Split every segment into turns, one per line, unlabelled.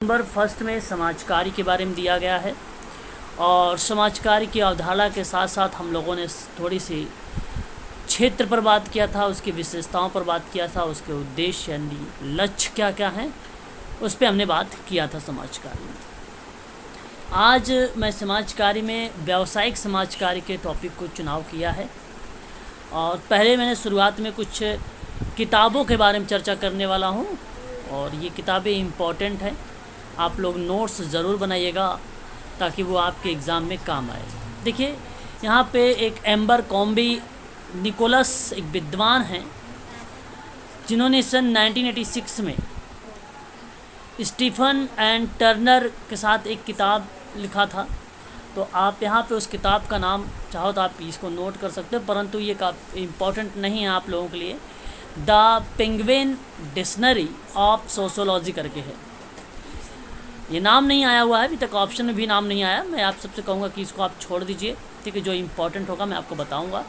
Number first में समाज कार्य के बारे में दिया गया है और समाज कार्य की अवधारणा के साथ साथ हम लोगों ने थोड़ी सी क्षेत्र पर बात किया था, उसकी विशेषताओं पर बात किया था, उसके उद्देश्य यानी लक्ष्य क्या क्या हैं उस पर हमने बात किया था समाज कार्य में। आज मैं समाज कार्य में व्यावसायिक समाज कार्य के टॉपिक को चुनाव किया है और पहले मैंने शुरुआत में कुछ किताबों के बारे में चर्चा करने वाला हूँ और ये किताबें इम्पॉर्टेंट हैं। आप लोग नोट्स ज़रूर बनाइएगा ताकि वो आपके एग्ज़ाम में काम आए। देखिए यहाँ पे एक एम्बर कॉम्बी निकोलस एक विद्वान हैं जिन्होंने सन 1986 में स्टीफन एंड टर्नर के साथ एक किताब लिखा था। तो आप यहाँ पे उस किताब का नाम चाहो तो आप इसको नोट कर सकते हो, परंतु ये काफ़ी इम्पॉर्टेंट नहीं है आप लोगों के लिए। The penguin dictionary of sociology करके है, ये नाम नहीं आया हुआ है अभी तक, ऑप्शन में भी नाम नहीं आया। मैं आप सबसे कहूँगा कि इसको आप छोड़ दीजिए, ठीक है। जो इम्पोर्टेंट होगा मैं आपको बताऊँगा।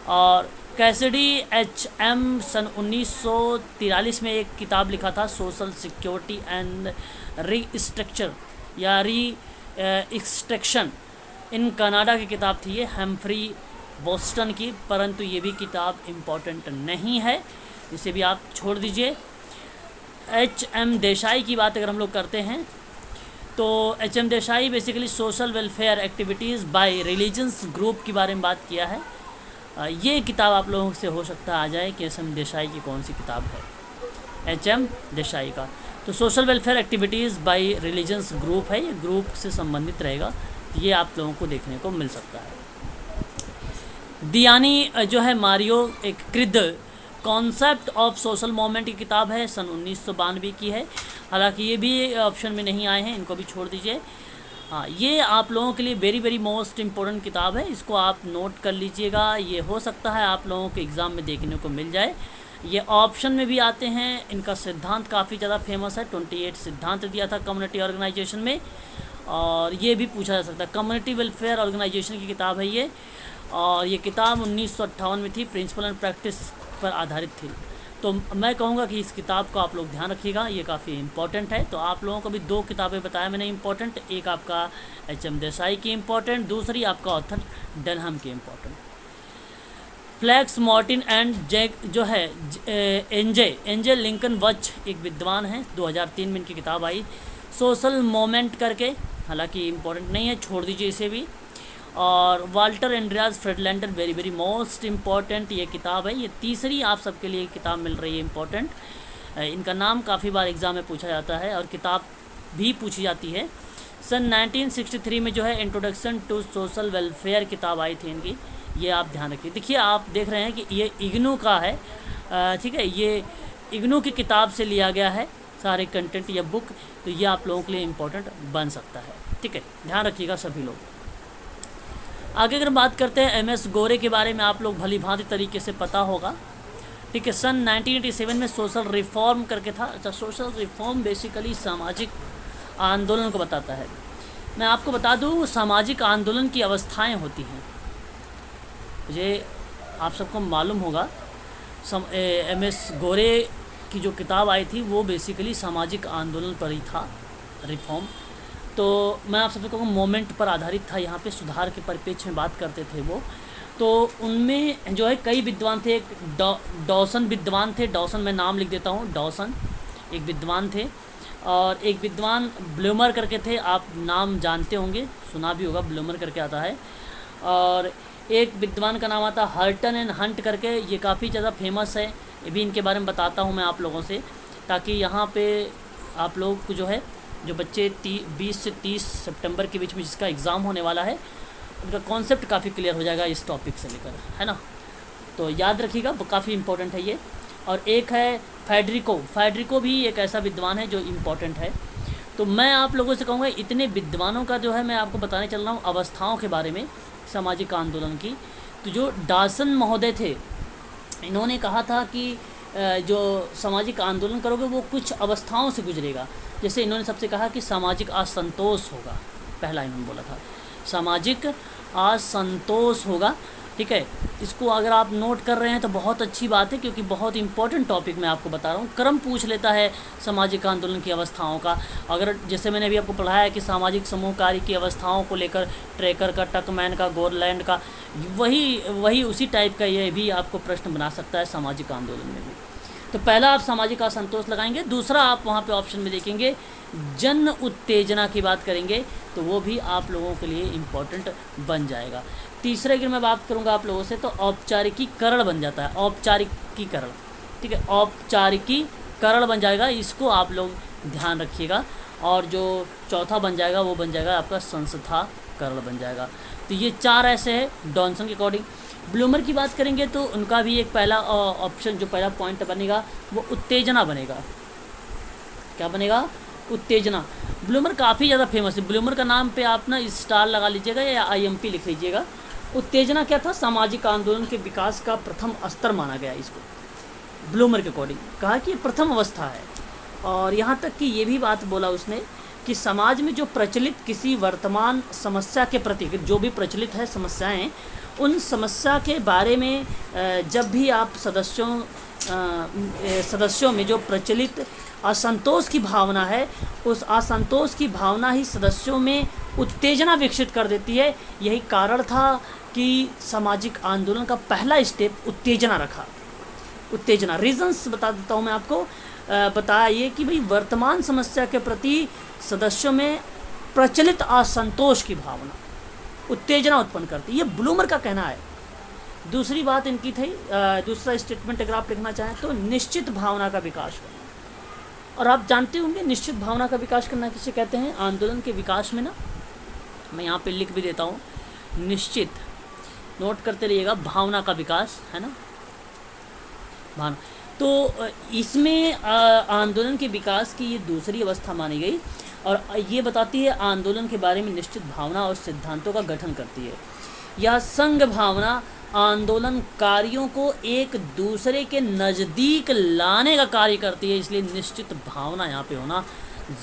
और कैसिडी HM सन 1943 में एक किताब लिखा था, सोशल सिक्योरिटी एंड रीस्ट्रक्चर या एक्सट्रैक्शन इन कनाडा की किताब थी ये, हेम्फ्री बोस्टन की, परंतु ये भी किताब इम्पोर्टेंट नहीं है, इसे भी आप छोड़ दीजिए। HM देसाई की बात अगर हम लोग करते हैं तो HM Desai basically social welfare activities by religions group के बारे में बात किया है। ये किताब आप लोगों से हो सकता है आ जाए कि HM देसाई की कौन सी किताब है, HM देसाई का। तो social welfare activities by religions group है, ये ग्रुप से संबंधित रहेगा, ये आप लोगों को देखने को मिल सकता है। दियानी जो है मारियो एक कृद कॉन्सेप्ट ऑफ सोशल मूवमेंट की किताब है, सन 1992 की है। हालांकि ये भी ऑप्शन में नहीं आए हैं, इनको भी छोड़ दीजिए। हाँ, ये आप लोगों के लिए वेरी मोस्ट इम्पोर्टेंट किताब है, इसको आप नोट कर लीजिएगा। ये हो सकता है आप लोगों के एग्ज़ाम में देखने को मिल जाए। ये ऑप्शन में भी आते हैं। इनका सिद्धांत काफ़ी ज़्यादा फेमस है, 28 सिद्धांत दिया था कम्युनिटी ऑर्गेनाइजेशन में, और ये भी पूछा जा सकता है। कम्युनिटी वेलफेयर ऑर्गेनाइजेशन की किताब है ये, और ये किताब 1958 में थी, प्रिंसिपल एंड प्रैक्टिस पर आधारित थी। तो मैं कहूँगा कि इस किताब को आप लोग ध्यान रखिएगा, ये काफ़ी इम्पोर्टेंट है। तो आप लोगों को भी दो किताबें बताया मैंने इम्पोर्टेंट, एक आपका HM देसाई की इम्पोर्टेंट, दूसरी आपका ऑथर डनहम की important. Flax Martin and Jack जो है एंजे लिंकन वच एक विद्वान है, 2003 में इनकी किताब आई सोशल मोमेंट करके, हालांकि इम्पोर्टेंट नहीं है, छोड़ दीजिए इसे भी। और Walter Andreas Friedlander very most important ये किताब है, ये तीसरी आप सबके लिए किताब मिल रही है इम्पोर्टेंट। इनका नाम काफ़ी बार एग्ज़ाम में पूछा जाता है और किताब भी पूछी जाती है। सन 1963 में जो है इंट्रोडक्शन टू सोशल वेलफेयर किताब आई थी इनकी, ये आप ध्यान रखिए। देखिए आप देख रहे हैं कि ये इग्नू का है, ठीक है, ये इग्नू की किताब से लिया गया है सारे कंटेंट या बुक, तो ये आप लोगों के लिए इम्पोर्टेंट बन सकता है, ठीक है, ध्यान रखिएगा सभी लोग। आगे अगर बात करते हैं MS गोरे के बारे में, आप लोग भली भांति तरीके से पता होगा, ठीक है। सन 1987 में सोशल रिफॉर्म करके था। अच्छा, सोशल रिफॉर्म बेसिकली सामाजिक आंदोलन को बताता है। मैं आपको बता दूँ सामाजिक आंदोलन की अवस्थाएं होती हैं, मुझे आप सबको मालूम होगा। MS गोरे की जो किताब आई थी वो बेसिकली सामाजिक आंदोलन पर ही था, रिफॉर्म। तो मैं आप सबसे कहूँगा मोमेंट पर आधारित था, यहाँ पे सुधार के परिप्रेक्ष्य में बात करते थे वो। तो उनमें जो है कई विद्वान थे, डॉसन विद्वान थे, डॉसन मैं नाम लिख देता हूँ, डॉसन एक विद्वान थे, और एक विद्वान ब्लूमर करके थे, आप नाम जानते होंगे, सुना भी होगा, ब्लूमर करके आता है। और एक विद्वान का नाम आता हर्टन एंड हंट करके, ये काफ़ी ज़्यादा फेमस है, ये भी इनके बारे में बताता हूँ मैं आप लोगों से, ताकि यहाँ पे आप लोग को जो है जो बच्चे 20 से 30 सितंबर के बीच में जिसका एग्ज़ाम होने वाला है उनका कॉन्सेप्ट काफ़ी क्लियर हो जाएगा इस टॉपिक से लेकर, है ना। तो याद रखिएगा, काफ़ी इम्पोर्टेंट है ये। और एक है फेडरिको भी एक ऐसा विद्वान है जो इम्पोर्टेंट है। तो मैं आप लोगों से कहूँगा इतने विद्वानों का जो है मैं आपको बताने चल रहा हूँ अवस्थाओं के बारे में सामाजिक आंदोलन की। तो जो डॉसन महोदय थे, इन्होंने कहा था कि जो सामाजिक आंदोलन करोगे वो कुछ अवस्थाओं से गुजरेगा। जैसे इन्होंने सबसे कहा कि सामाजिक असंतोष होगा, पहला इन्होंने बोला था सामाजिक असंतोष होगा, ठीक है, इसको अगर आप नोट कर रहे हैं तो बहुत अच्छी बात है, क्योंकि बहुत इंपॉर्टेंट टॉपिक मैं आपको बता रहा हूँ। क्रम पूछ लेता है सामाजिक आंदोलन की अवस्थाओं का। अगर जैसे मैंने अभी आपको पढ़ाया है कि सामाजिक समूह कार्य की अवस्थाओं को लेकर ट्रेकर का, टकमैन का, गोरलैंड का, वही वही उसी टाइप का ये भी आपको प्रश्न बना सकता है सामाजिक आंदोलन में भी। तो पहला आप सामाजिक असंतोष लगाएंगे, दूसरा आप वहाँ पे ऑप्शन में देखेंगे जन उत्तेजना की बात करेंगे, तो वो भी आप लोगों के लिए इम्पोर्टेंट बन जाएगा। तीसरे की मैं बात करूँगा आप लोगों से, तो औपचारिकीकरण बन जाता है, औपचारिकीकरण, ठीक है, औपचारिकीकरण बन जाएगा, इसको आप लोग ध्यान रखिएगा। और जो चौथा बन जाएगा वो बन जाएगा आपका संस्थाकरण बन जाएगा। तो ये चार ऐसे है डॉनसन के अकॉर्डिंग। ब्लूमर की बात करेंगे तो उनका भी एक पहला ऑप्शन, जो पहला पॉइंट बनेगा वो उत्तेजना बनेगा। क्या बनेगा? उत्तेजना। ब्लूमर काफ़ी ज़्यादा फेमस है, ब्लूमर का नाम पे आप ना स्टार लगा लीजिएगा या IMP लिख लीजिएगा। उत्तेजना क्या था? सामाजिक आंदोलन के विकास का प्रथम स्तर माना गया इसको ब्लूमर के अकॉर्डिंग। कहा कि ये प्रथम अवस्था है, और यहाँ तक कि ये भी बात बोला उसने कि समाज में जो प्रचलित किसी वर्तमान समस्या के प्रति, जो भी प्रचलित है समस्याएं, उन समस्या के बारे में जब भी आप सदस्यों में जो प्रचलित असंतोष की भावना है, उस असंतोष की भावना ही सदस्यों में उत्तेजना विकसित कर देती है। यही कारण था कि सामाजिक आंदोलन का पहला स्टेप उत्तेजना रखा। उत्तेजना, रीजंस बता देता हूँ मैं आपको। बताया ये कि भाई वर्तमान समस्या के प्रति सदस्यों में प्रचलित असंतोष की भावना उत्तेजना उत्पन्न करती है, ये ब्लूमर का कहना है। दूसरी बात इनकी थी, दूसरा स्टेटमेंट अगर आप लिखना चाहें तो निश्चित भावना का विकास करना। और आप जानते होंगे निश्चित भावना का विकास करना किसे कहते हैं? आंदोलन के विकास में ना, मैं यहाँ पे लिख भी देता हूँ, निश्चित, नोट करते रहिएगा, भावना का विकास है ना, भावना। तो इसमें आंदोलन के विकास की ये दूसरी अवस्था मानी गई, और ये बताती है आंदोलन के बारे में निश्चित भावना और सिद्धांतों का गठन करती है। यह संघ भावना आंदोलनकारियों को एक दूसरे के नज़दीक लाने का कार्य करती है, इसलिए निश्चित भावना यहाँ पे होना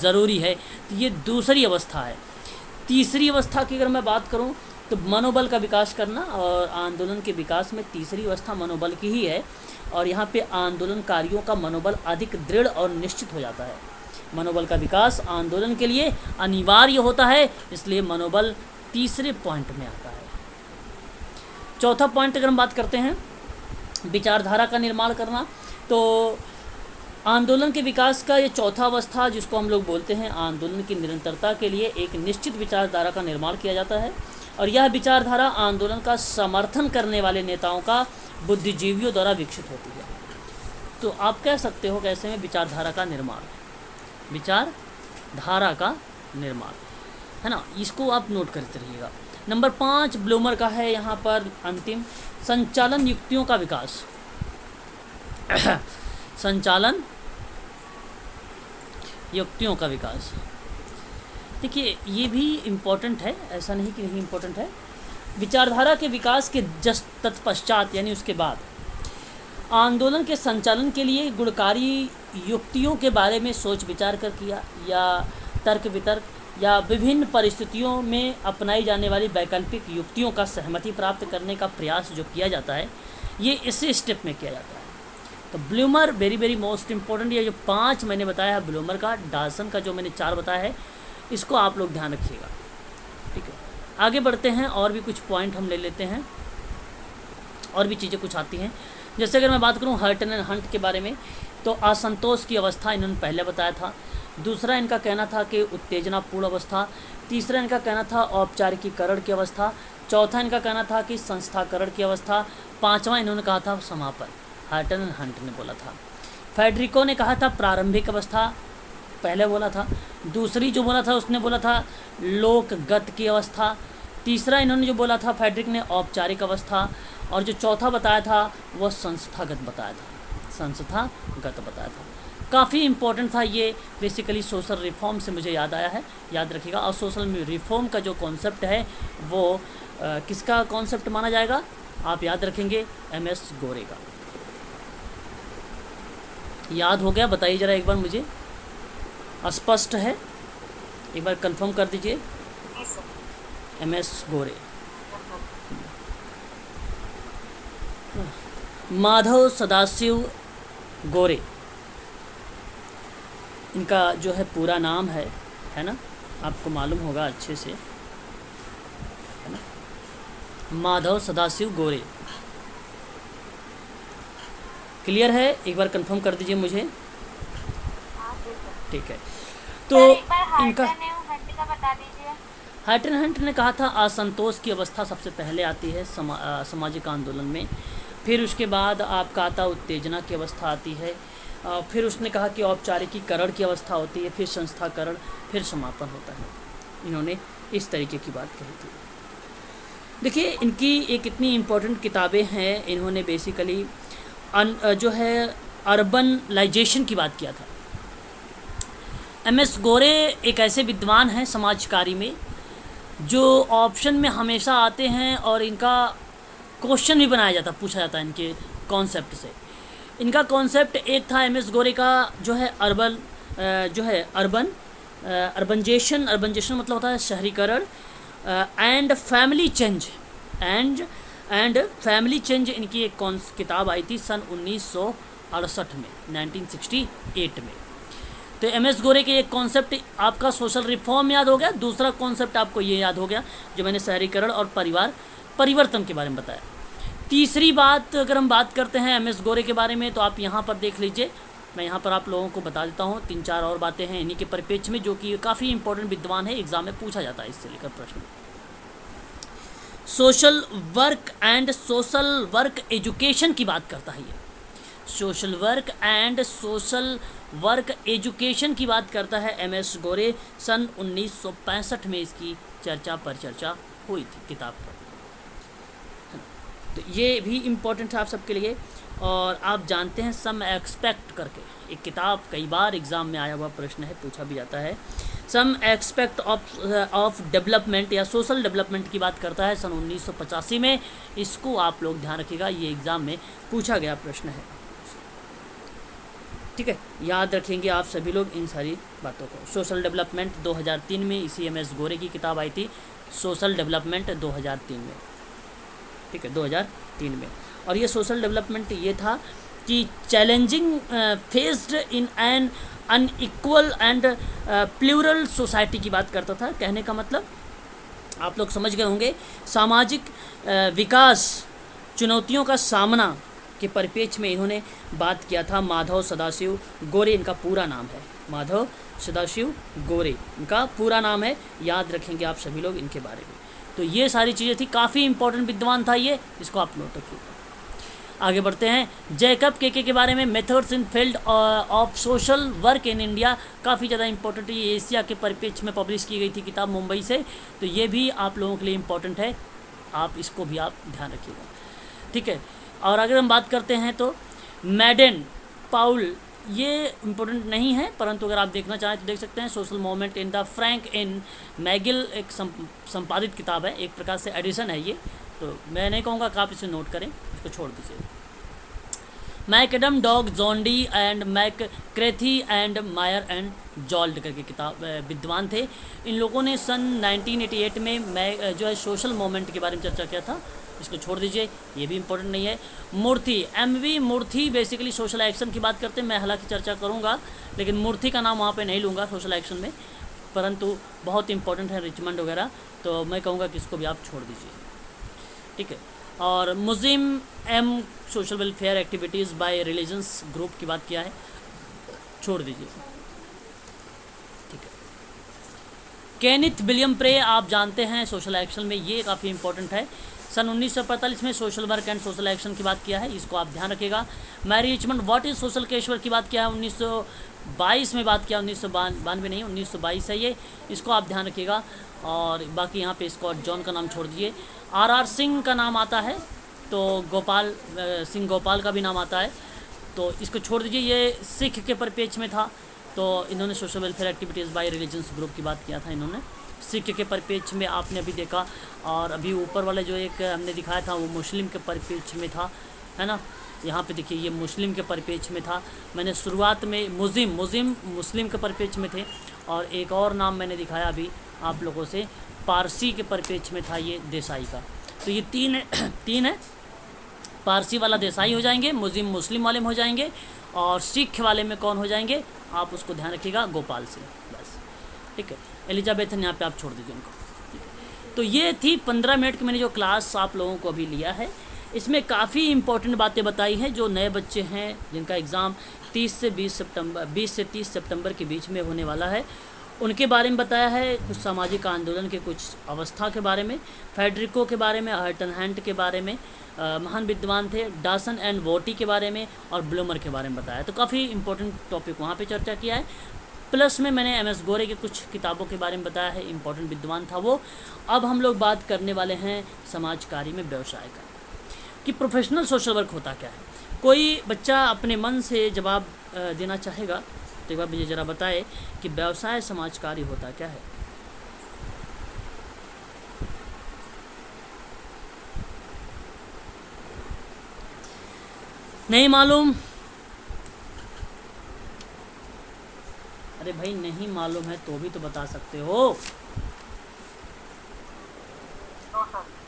ज़रूरी है। तो ये दूसरी अवस्था है। तीसरी अवस्था की अगर मैं बात करूँ तो मनोबल का विकास करना, और आंदोलन के विकास में तीसरी अवस्था मनोबल की ही है, और यहाँ पे आंदोलनकारियों का मनोबल अधिक दृढ़ और निश्चित हो जाता है। मनोबल का विकास आंदोलन के लिए अनिवार्य होता है, इसलिए मनोबल तीसरे पॉइंट में आता है। चौथा पॉइंट अगर हम बात करते हैं विचारधारा का निर्माण करना, तो आंदोलन के विकास का ये चौथा अवस्था, जिसको हम लोग बोलते हैं आंदोलन की निरंतरता के लिए एक निश्चित विचारधारा का निर्माण किया जाता है, और यह विचारधारा आंदोलन का समर्थन करने वाले नेताओं का बुद्धिजीवियों द्वारा विकसित होती है। तो आप कह सकते हो कैसे में विचारधारा का निर्माण, विचारधारा का निर्माण, है ना, इसको आप नोट करते रहिएगा। नंबर 5 ब्लूमर का है यहाँ पर अंतिम, संचालन युक्तियों का विकास। संचालन युक्तियों का विकास, देखिए ये भी इम्पोर्टेंट है, ऐसा नहीं कि नहीं इम्पोर्टेंट है। विचारधारा के विकास के जस्ट तत्पश्चात, यानी उसके बाद, आंदोलन के संचालन के लिए गुणकारी युक्तियों के बारे में सोच विचार कर किया, या तर्क वितर्क, या विभिन्न परिस्थितियों में अपनाई जाने वाली वैकल्पिक युक्तियों का सहमति प्राप्त करने का प्रयास जो किया जाता है, ये इसी स्टेप में किया जाता है। तो bloomer very very most important, ये जो 5 मैंने बताया है ब्लूमर का, डॉसन का जो मैंने 4 बताया है, इसको आप लोग ध्यान रखिएगा, ठीक है। आगे बढ़ते हैं, और भी कुछ पॉइंट हम ले लेते हैं, और भी चीज़ें कुछ आती हैं। जैसे अगर मैं बात करूं हर्टन एंड हंट के बारे में, तो असंतोष की अवस्था इन्होंने पहले बताया था। दूसरा इनका कहना था कि उत्तेजनापूर्ण अवस्था। तीसरा इनका कहना था औपचारिकीकरण की अवस्था। चौथा इनका कहना था कि संस्थाकरण की अवस्था। पाँचवां इन्होंने कहा था समापन, हर्टन एंड हंट ने बोला था। फेडरिको ने कहा था प्रारंभिक अवस्था, पहले बोला था। दूसरी जो बोला था उसने बोला था लोकगत की अवस्था। तीसरा इन्होंने जो बोला था फेडरिक ने औपचारिक अवस्था, और जो चौथा बताया था वह संस्थागत बताया था, संस्थागत बताया था। काफ़ी इम्पोर्टेंट था ये, बेसिकली सोशल रिफॉर्म से मुझे याद आया है, याद रखिएगा। और सोशल रिफॉर्म का जो कॉन्सेप्ट है वो किसका कॉन्सेप्ट माना जाएगा, आप याद रखेंगे, MS गोरे का। याद हो गया? बताइए ज़रा एक बार मुझे, स्पष्ट है? एक बार कंफर्म कर दीजिए। MS गोरे। माधव सदाशिव गोरे, इनका जो है पूरा नाम है ना, आपको मालूम होगा अच्छे से, है ना, माधव सदाशिव गोरे। क्लियर है? एक बार कंफर्म कर दीजिए मुझे। ठीक है, तो इनका
बता दीजिए।
हार्टन हंट ने कहा था असंतोष की अवस्था सबसे पहले आती है सामाजिक आंदोलन में, फिर उसके बाद आपका आता उत्तेजना की अवस्था आती है, फिर उसने कहा कि औपचारिकीकरण की अवस्था होती है, फिर संस्थाकरण, फिर समापन होता है। इन्होंने इस तरीके की बात कही थी। देखिए, इनकी एक इतनी इम्पोर्टेंट किताबें हैं। इन्होंने बेसिकली जो है अर्बनलाइजेशन की बात किया था। एम.एस. गोरे एक ऐसे विद्वान हैं समाजकारी में जो ऑप्शन में हमेशा आते हैं और इनका क्वेश्चन भी बनाया जाता, पूछा जाता है इनके कॉन्सेप्ट से। इनका कॉन्सेप्ट एक था एम.एस. गोरे का, जो है अर्बनजेशन मतलब होता है शहरीकरण, एंड फैमिली चेंज इनकी एक किताब आई थी सन 1968 में, 1968 में। तो एम.एस. गोरे के एक कॉन्सेप्ट आपका सोशल रिफॉर्म याद हो गया, दूसरा कॉन्सेप्ट आपको ये याद हो गया जो मैंने शहरीकरण और परिवार परिवर्तन के बारे में बताया। तीसरी बात अगर हम बात करते हैं एम.एस. गोरे के बारे में, तो आप यहाँ पर देख लीजिए, मैं यहाँ पर आप लोगों को बता देता हूँ। 3-4 और बातें हैं इन्हीं के परिप्रेक्ष्य में जो कि काफ़ी इंपॉर्टेंट विद्वान है, एग्जाम में पूछा जाता है इससे लेकर प्रश्न। Social work and social work education की बात करता है ये, social work and social work education की बात करता है एम.एस. गोरे। सन 1965 में इसकी परिचर्चा हुई थी किताब पर। तो ये भी इम्पोर्टेंट है आप सबके लिए। और आप जानते हैं सम एक्सपेक्ट करके एक किताब, कई बार एग्ज़ाम में आया हुआ प्रश्न है, पूछा भी जाता है। सम एक्सपेक्ट ऑफ डेवलपमेंट या सोशल डेवलपमेंट की बात करता है सन 1985 में। इसको आप लोग ध्यान रखिएगा, ये एग्ज़ाम में पूछा गया प्रश्न है। ठीक है, याद रखेंगे आप सभी लोग इन सारी बातों को। सोशल डेवलपमेंट 2003 में इसी एम.एस. गोरे की किताब आई थी, सोशल डेवलपमेंट 2003 में। ठीक है, 2003 में। और ये सोशल डेवलपमेंट ये था कि challenging faced in an unequal and plural society की बात करता था। कहने का मतलब आप लोग समझ गए होंगे, सामाजिक विकास चुनौतियों का सामना के परिप्रेक्ष्य में इन्होंने बात किया था। माधव सदाशिव गोरे इनका पूरा नाम है, माधव सदाशिव गोरे इनका पूरा नाम है। याद रखेंगे आप सभी लोग इनके बारे में। तो ये सारी चीज़ें थी, काफ़ी इंपॉर्टेंट विद्वान था ये, इसको आप नोट रखिएगा। आगे बढ़ते हैं। जैकब के बारे में, methods in field of social work in India, काफ़ी ज़्यादा इंपॉर्टेंट है। ये एशिया के परिप्रेक्ष्य में पब्लिश की गई थी किताब मुंबई से, तो ये भी आप लोगों के लिए इम्पोर्टेंट है, आप इसको भी आप ध्यान रखिएगा। ठीक है, और अगर हम बात करते हैं तो मैडन पाउल, ये इम्पोर्टेंट नहीं है, परंतु अगर आप देखना चाहें तो देख सकते हैं। Social movement in the Frank in McGill एक संपादित किताब है, एक प्रकार से एडिशन है ये, तो मैं नहीं कहूँगा कि आप इसे नोट करें, इसको छोड़ दीजिए। मैकडम डॉग जोंडी एंड मैक क्रेथी एंड मायर एंड जॉल्ड करके किताब विद्वान थे। इन लोगों ने सन 1988 में जो है सोशल मूवमेंट के बारे में चर्चा किया था, इसको छोड़ दीजिए, ये भी इम्पोर्टेंट नहीं है। मूर्ति, एम.वी. मूर्ति बेसिकली सोशल एक्शन की बात करते हैं, मैं हालांकि चर्चा करूंगा लेकिन मूर्ति का नाम वहाँ पे नहीं लूँगा सोशल एक्शन में, परंतु बहुत इंपॉर्टेंट है रिचमंड वगैरह, तो मैं कहूँगा कि इसको भी आप छोड़ दीजिए। ठीक है, और Muslim M social welfare activities by religions group की बात किया है, छोड़ दीजिए। ठीक है, केनिथ विलियम प्रे आप जानते हैं सोशल एक्शन में, ये काफ़ी इंपॉर्टेंट है। सन 1945 में social work and social action की बात किया है, इसको आप ध्यान रखिएगा। Mary Richmond what is social casework की बात किया है 1922 में बात किया, 1992 नहीं 1922 है ये, इसको आप ध्यान रखिएगा। और बाकी यहाँ पे स्कॉट जॉन का नाम छोड़ दीजिए। आर सिंह का नाम आता है, तो गोपाल सिंह गोपाल का भी नाम आता है, तो इसको छोड़ दीजिए, ये सिख के परिप्रेक्ष्य में था, तो इन्होंने social welfare activities by religions group की बात किया था इन्होंने, सिख के परिप्रेक्ष्य में आपने अभी देखा। और अभी ऊपर वाले जो एक हमने दिखाया था वो मुस्लिम के परिप्रेक्ष्य में था, है ना, यहाँ पे देखिए ये मुस्लिम के परिप्रेक्ष्य में था। मैंने शुरुआत में मुस्लिम के परिप्रेक्ष्य में थे, और एक और नाम मैंने दिखाया अभी आप लोगों से, पारसी के परिप्रेक्ष्य में था ये देसाई का। तो ये तीन है पारसी वाला देसाई हो जाएंगे, मुस्लिम वाले में हो जाएंगे, और सिख वाले में कौन हो जाएंगे, आप उसको ध्यान रखिएगा, गोपाल सिंह, बस। ठीक है, एलिजाबेथन यहाँ पे आप छोड़ दीजिए उनको। ठीक है, तो ये थी 15 मिनट की मैंने जो क्लास आप लोगों को अभी लिया है। इसमें काफ़ी इंपॉर्टेंट बातें बताई हैं। जो नए बच्चे हैं जिनका एग्ज़ाम 20 से 30 सितंबर के बीच में होने वाला है, उनके बारे में बताया है। कुछ सामाजिक आंदोलन के कुछ अवस्था के बारे में, फेडरिको के बारे में, हर्टन हैंट के बारे में, महान विद्वान थे, डासन एंड वोटी के बारे में, और ब्लूमर के बारे में बताया। तो काफ़ी इंपॉर्टेंट टॉपिक वहाँ पे चर्चा किया है। प्लस में मैंने MS गोरे के कुछ किताबों के बारे में बताया है, इंपॉर्टेंट विद्वान था वो। अब हम लोग बात करने वाले हैं समाज कार्य में व्यवसाय का, कि प्रोफेशनल सोशल वर्क होता क्या है। कोई बच्चा अपने मन से जवाब देना चाहेगा तो एक बार मुझे ज़रा बताए कि व्यवसाय समाज कार्य होता क्या है। नहीं मालूम? अरे भाई नहीं मालूम है तो भी तो बता सकते हो।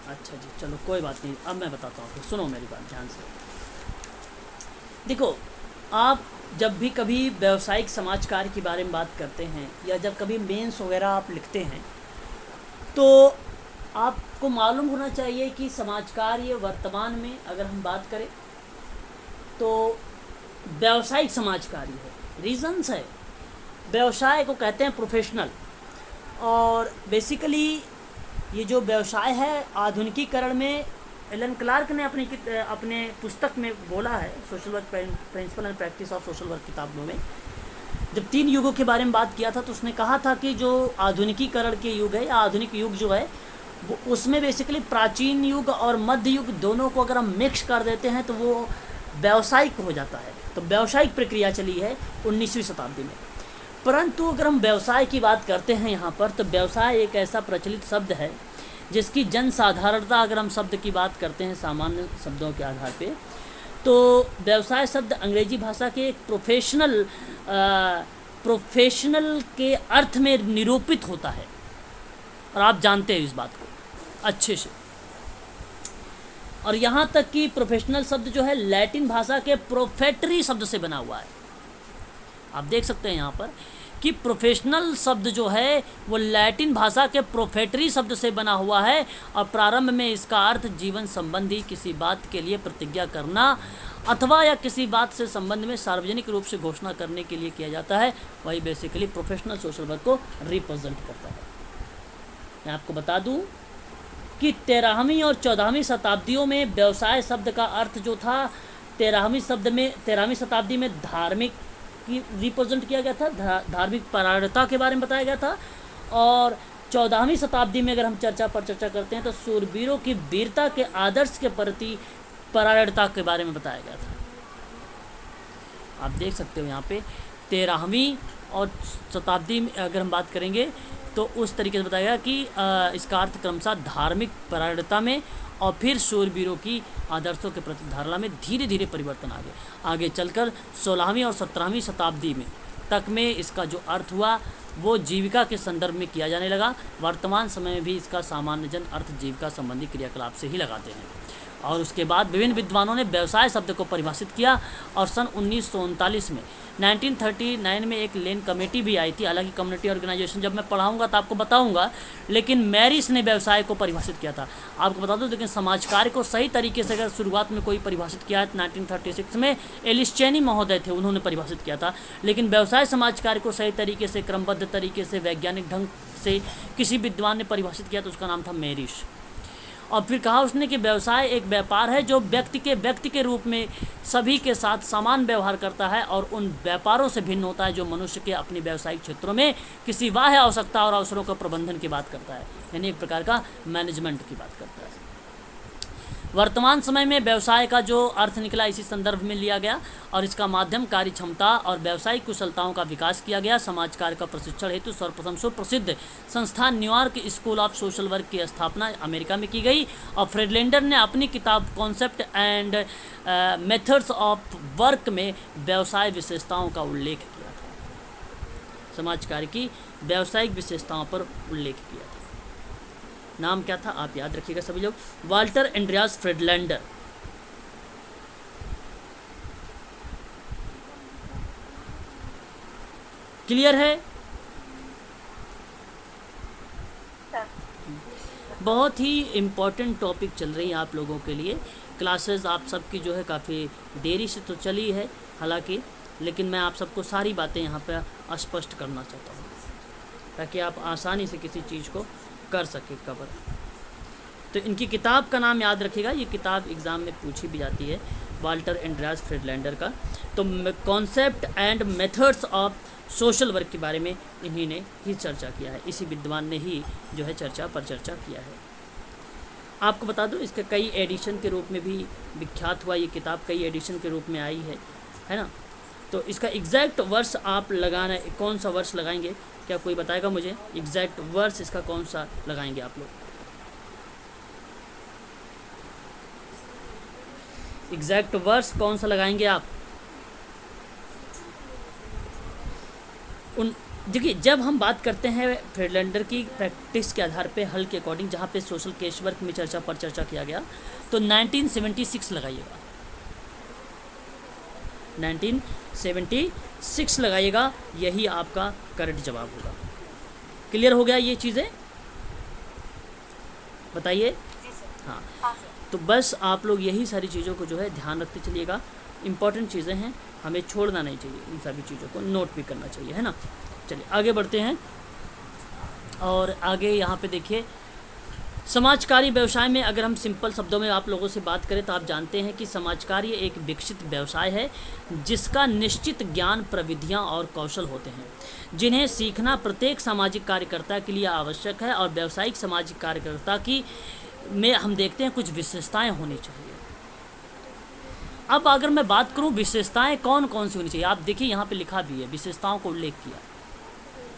अच्छा जी, चलो कोई बात नहीं, अब मैं बताता हूँ। सुनो मेरी बात ध्यान से। देखो, आप जब भी कभी व्यावसायिक समाज कार्य के बारे में बात करते हैं, या जब कभी मेंस वगैरह आप लिखते हैं, तो आपको मालूम होना चाहिए कि समाज कार्य वर्तमान में अगर हम बात करें तो व्यावसायिक समाज कार्य है। रीजंस है, व्यवसाय को कहते हैं प्रोफेशनल, और बेसिकली ये जो व्यवसाय है आधुनिकीकरण में एलन क्लार्क ने अपने पुस्तक में बोला है, social work principal and practice of social work किताबों में, जब 3 युगों के बारे में बात किया था तो उसने कहा था कि जो आधुनिकीकरण के युग है, या आधुनिक युग जो है, वो उसमें बेसिकली प्राचीन युग और मध्य युग दोनों को अगर हम मिक्स कर देते हैं तो वो व्यावसायिक हो जाता है। तो व्यावसायिक प्रक्रिया चली है 19वीं शताब्दी में। परंतु अगर हम व्यवसाय की बात करते हैं यहाँ पर, तो व्यवसाय एक ऐसा प्रचलित शब्द है जिसकी जनसाधारणता, अगर हम शब्द की बात करते हैं सामान्य शब्दों के आधार पे, तो व्यवसाय शब्द अंग्रेजी भाषा के एक प्रोफेशनल के अर्थ में निरूपित होता है, और आप जानते हैं इस बात को अच्छे से। और यहाँ तक कि प्रोफेशनल शब्द जो है लैटिन भाषा के प्रोफेटरी शब्द से बना हुआ है। आप देख सकते हैं यहाँ पर कि प्रोफेशनल शब्द जो है वो लैटिन भाषा के प्रोफेटरी शब्द से बना हुआ है, और प्रारंभ में इसका अर्थ जीवन संबंधी किसी बात के लिए प्रतिज्ञा करना अथवा या किसी बात से संबंध में सार्वजनिक रूप से घोषणा करने के लिए किया जाता है। वही बेसिकली प्रोफेशनल सोशल वर्क को रिप्रेजेंट करता है। मैं आपको बता दूं कि 13वीं और 14वीं शताब्दियों में व्यवसाय शब्द का अर्थ जो था, 13वीं शताब्दी में धार्मिक की रिप्रेजेंट किया गया था, धार्मिक परायणता के बारे में बताया गया था, और 14वीं शताब्दी में अगर हम चर्चा करते हैं तो शूरवीरों की वीरता के आदर्श के प्रति परायणता के बारे में बताया गया था। आप देख सकते हो यहाँ पे 13वीं और शताब्दी में अगर हम बात करेंगे तो उस तरीके से बताया गया कि इसका अर्थ क्रमशः धार्मिक परायणता में और फिर शूरवीरों की आदर्शों के प्रति धारणा में धीरे धीरे परिवर्तन आगे चलकर 16वीं और 17वीं शताब्दी में तक में इसका जो अर्थ हुआ वो जीविका के संदर्भ में किया जाने लगा। वर्तमान समय में भी इसका सामान्य जन अर्थ जीविका संबंधी क्रियाकलाप से ही लगाते हैं। और उसके बाद विभिन्न विद्वानों ने व्यवसाय शब्द को परिभाषित किया, और सन 1939 में 1939 में एक लेन कमेटी भी आई थी। हालांकि कम्युनिटी ऑर्गेनाइजेशन जब मैं पढ़ाऊंगा तो आपको बताऊंगा, लेकिन मैरिस ने व्यवसाय को परिभाषित किया था। आपको बता दूं, लेकिन समाज कार्य को सही तरीके से अगर शुरुआत में कोई परिभाषित किया है 1936 में एलिस चैनी महोदय थे, उन्होंने परिभाषित किया था। लेकिन व्यवसाय समाज कार्य को सही तरीके से, क्रमबद्ध तरीके से, वैज्ञानिक ढंग से किसी विद्वान ने परिभाषित किया तो उसका नाम था मैरिस। और फिर कहा उसने कि व्यवसाय एक व्यापार है जो व्यक्ति के रूप में सभी के साथ समान व्यवहार करता है और उन व्यापारों से भिन्न होता है जो मनुष्य के अपने व्यावसायिक क्षेत्रों में किसी बाह्य आवश्यकता और अवसरों का प्रबंधन की बात करता है, यानी एक प्रकार का मैनेजमेंट की बात करता है। वर्तमान समय में व्यवसाय का जो अर्थ निकला इसी संदर्भ में लिया गया, और इसका माध्यम कार्य क्षमता और व्यावसायिक कुशलताओं का विकास किया गया। समाज कार्य का प्रशिक्षण हेतु सर्वप्रथम सुप्रसिद्ध संस्थान New York school of social work की स्थापना अमेरिका में की गई, और फ्रेडलैंडर ने अपनी किताब concept and methods of work में व्यवसाय विशेषताओं का उल्लेख किया था। समाज कार्य की व्यावसायिक विशेषताओं पर उल्लेख किया था। नाम क्या था आप याद रखिएगा सभी लोग, वाल्टर एंड्रियास फ्रेडलैंडर। क्लियर है?
सर।
बहुत ही इम्पोर्टेंट टॉपिक चल रही है आप लोगों के लिए। क्लासेस आप सबकी जो है काफ़ी देरी से तो चली है हालांकि, लेकिन मैं आप सबको सारी बातें यहाँ पर स्पष्ट करना चाहता हूँ ताकि आप आसानी से किसी चीज़ को कर सके कवर। तो इनकी किताब का नाम याद रखिएगा, ये किताब एग्ज़ाम में पूछी भी जाती है, वाल्टर एंड्रियास फ्रीडलैंडर का। तो concept and methods of social work के बारे में इन्हीं ने ही चर्चा किया है, इसी विद्वान ने ही जो है चर्चा किया है। आपको बता दूं इसके कई एडिशन के रूप में भी विख्यात हुआ, ये किताब कई एडिशन के रूप में आई है ना। तो इसका एग्जैक्ट वर्ष आप लगाना, कौन सा वर्ष लगाएंगे, क्या कोई बताएगा मुझे? एग्जैक्ट वर्ष इसका कौन सा लगाएंगे आप लोग? एग्जैक्ट वर्ष कौन सा लगाएंगे आप? देखिए, जब हम बात करते हैं फ्रीडलैंडर की प्रैक्टिस के आधार पे हल के अकॉर्डिंग, जहाँ पे सोशल केस वर्क में चर्चा किया गया, तो 1976 लगाइएगा, 1976 लगाइएगा, यही आपका करेक्ट जवाब होगा। क्लियर हो गया ये चीज़ें? बताइए।
जी सर।
हाँ,
हाँ सर।
तो बस आप लोग यही सारी चीज़ों को जो है ध्यान रखते चलिएगा। इम्पॉर्टेंट चीज़ें हैं, हमें छोड़ना नहीं चाहिए, इन सभी चीज़ों को नोट भी करना चाहिए, है ना। चलिए आगे बढ़ते हैं। और आगे यहाँ पे देखिए, समाज कार्य व्यवसाय में अगर हम सिंपल शब्दों में आप लोगों से बात करें तो आप जानते हैं कि समाज कार्य एक विकसित व्यवसाय है जिसका निश्चित ज्ञान, प्रविधियाँ और कौशल होते हैं जिन्हें सीखना प्रत्येक सामाजिक कार्यकर्ता के लिए आवश्यक है। और व्यावसायिक सामाजिक कार्यकर्ता की में हम देखते हैं कुछ विशेषताएं होनी चाहिए। अब अगर मैं बात करूं विशेषताएं कौन कौन सी होनी चाहिए, आप देखिए यहाँ पे लिखा भी है, विशेषताओं का उल्लेख किया।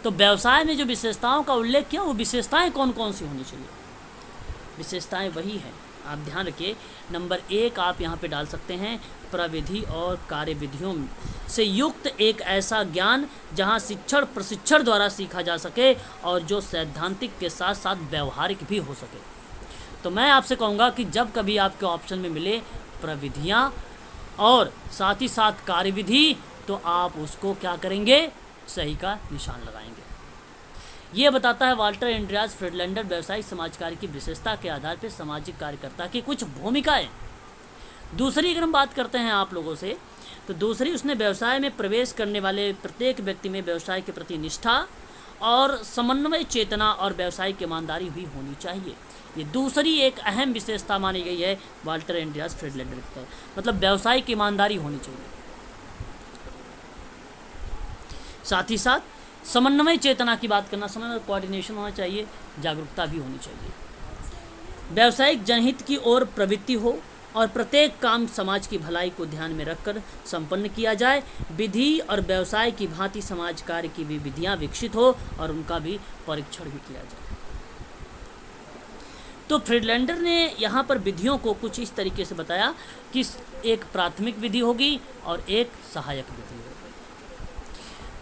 तो व्यवसाय में जो विशेषताओं का उल्लेख किया वो विशेषताएं कौन कौन सी होनी चाहिए? विशेषताएं वही हैं, आप ध्यान रखिए। नंबर 1 आप यहाँ पे डाल सकते हैं, प्रविधि और कार्यविधियों से युक्त एक ऐसा ज्ञान जहाँ शिक्षण प्रशिक्षण द्वारा सीखा जा सके और जो सैद्धांतिक के साथ साथ व्यवहारिक भी हो सके। तो मैं आपसे कहूँगा कि जब कभी आपके ऑप्शन में मिले प्रविधियाँ और साथ ही साथ कार्यविधि, तो आप उसको क्या करेंगे? सही का निशान लगाएंगे। ये बताता है वाल्टर एंड्रियास फ्रीडलैंडर व्यावसायिक समाज कार्य की विशेषता के आधार पर सामाजिक कार्यकर्ता की कुछ भूमिकाएं। दूसरी अगर हम बात करते हैं आप लोगों से, तो दूसरी, उसने व्यवसाय में प्रवेश करने वाले प्रत्येक व्यक्ति में व्यवसाय के प्रति निष्ठा और समन्वय चेतना और व्यावसायिक ईमानदारी भी होनी चाहिए। ये दूसरी एक अहम विशेषता मानी गई है वाल्टर एंड्रियास फ्रीडलैंडर की तरफ, मतलब व्यावसायिक ईमानदारी होनी चाहिए। साथ ही साथ समन्वय चेतना की बात करना, समन्वय कोऑर्डिनेशन होना चाहिए, जागरूकता भी होनी चाहिए। व्यावसायिक जनहित की ओर प्रवृत्ति हो और प्रत्येक काम समाज की भलाई को ध्यान में रखकर संपन्न किया जाए। विधि और व्यवसाय की भांति समाज कार्य की भी विधियाँ विकसित हो और उनका भी परीक्षण भी किया जाए। तो फ्रीडलैंडर ने यहाँ पर विधियों को कुछ इस तरीके से बताया कि एक प्राथमिक विधि होगी और एक सहायक विधि होगी।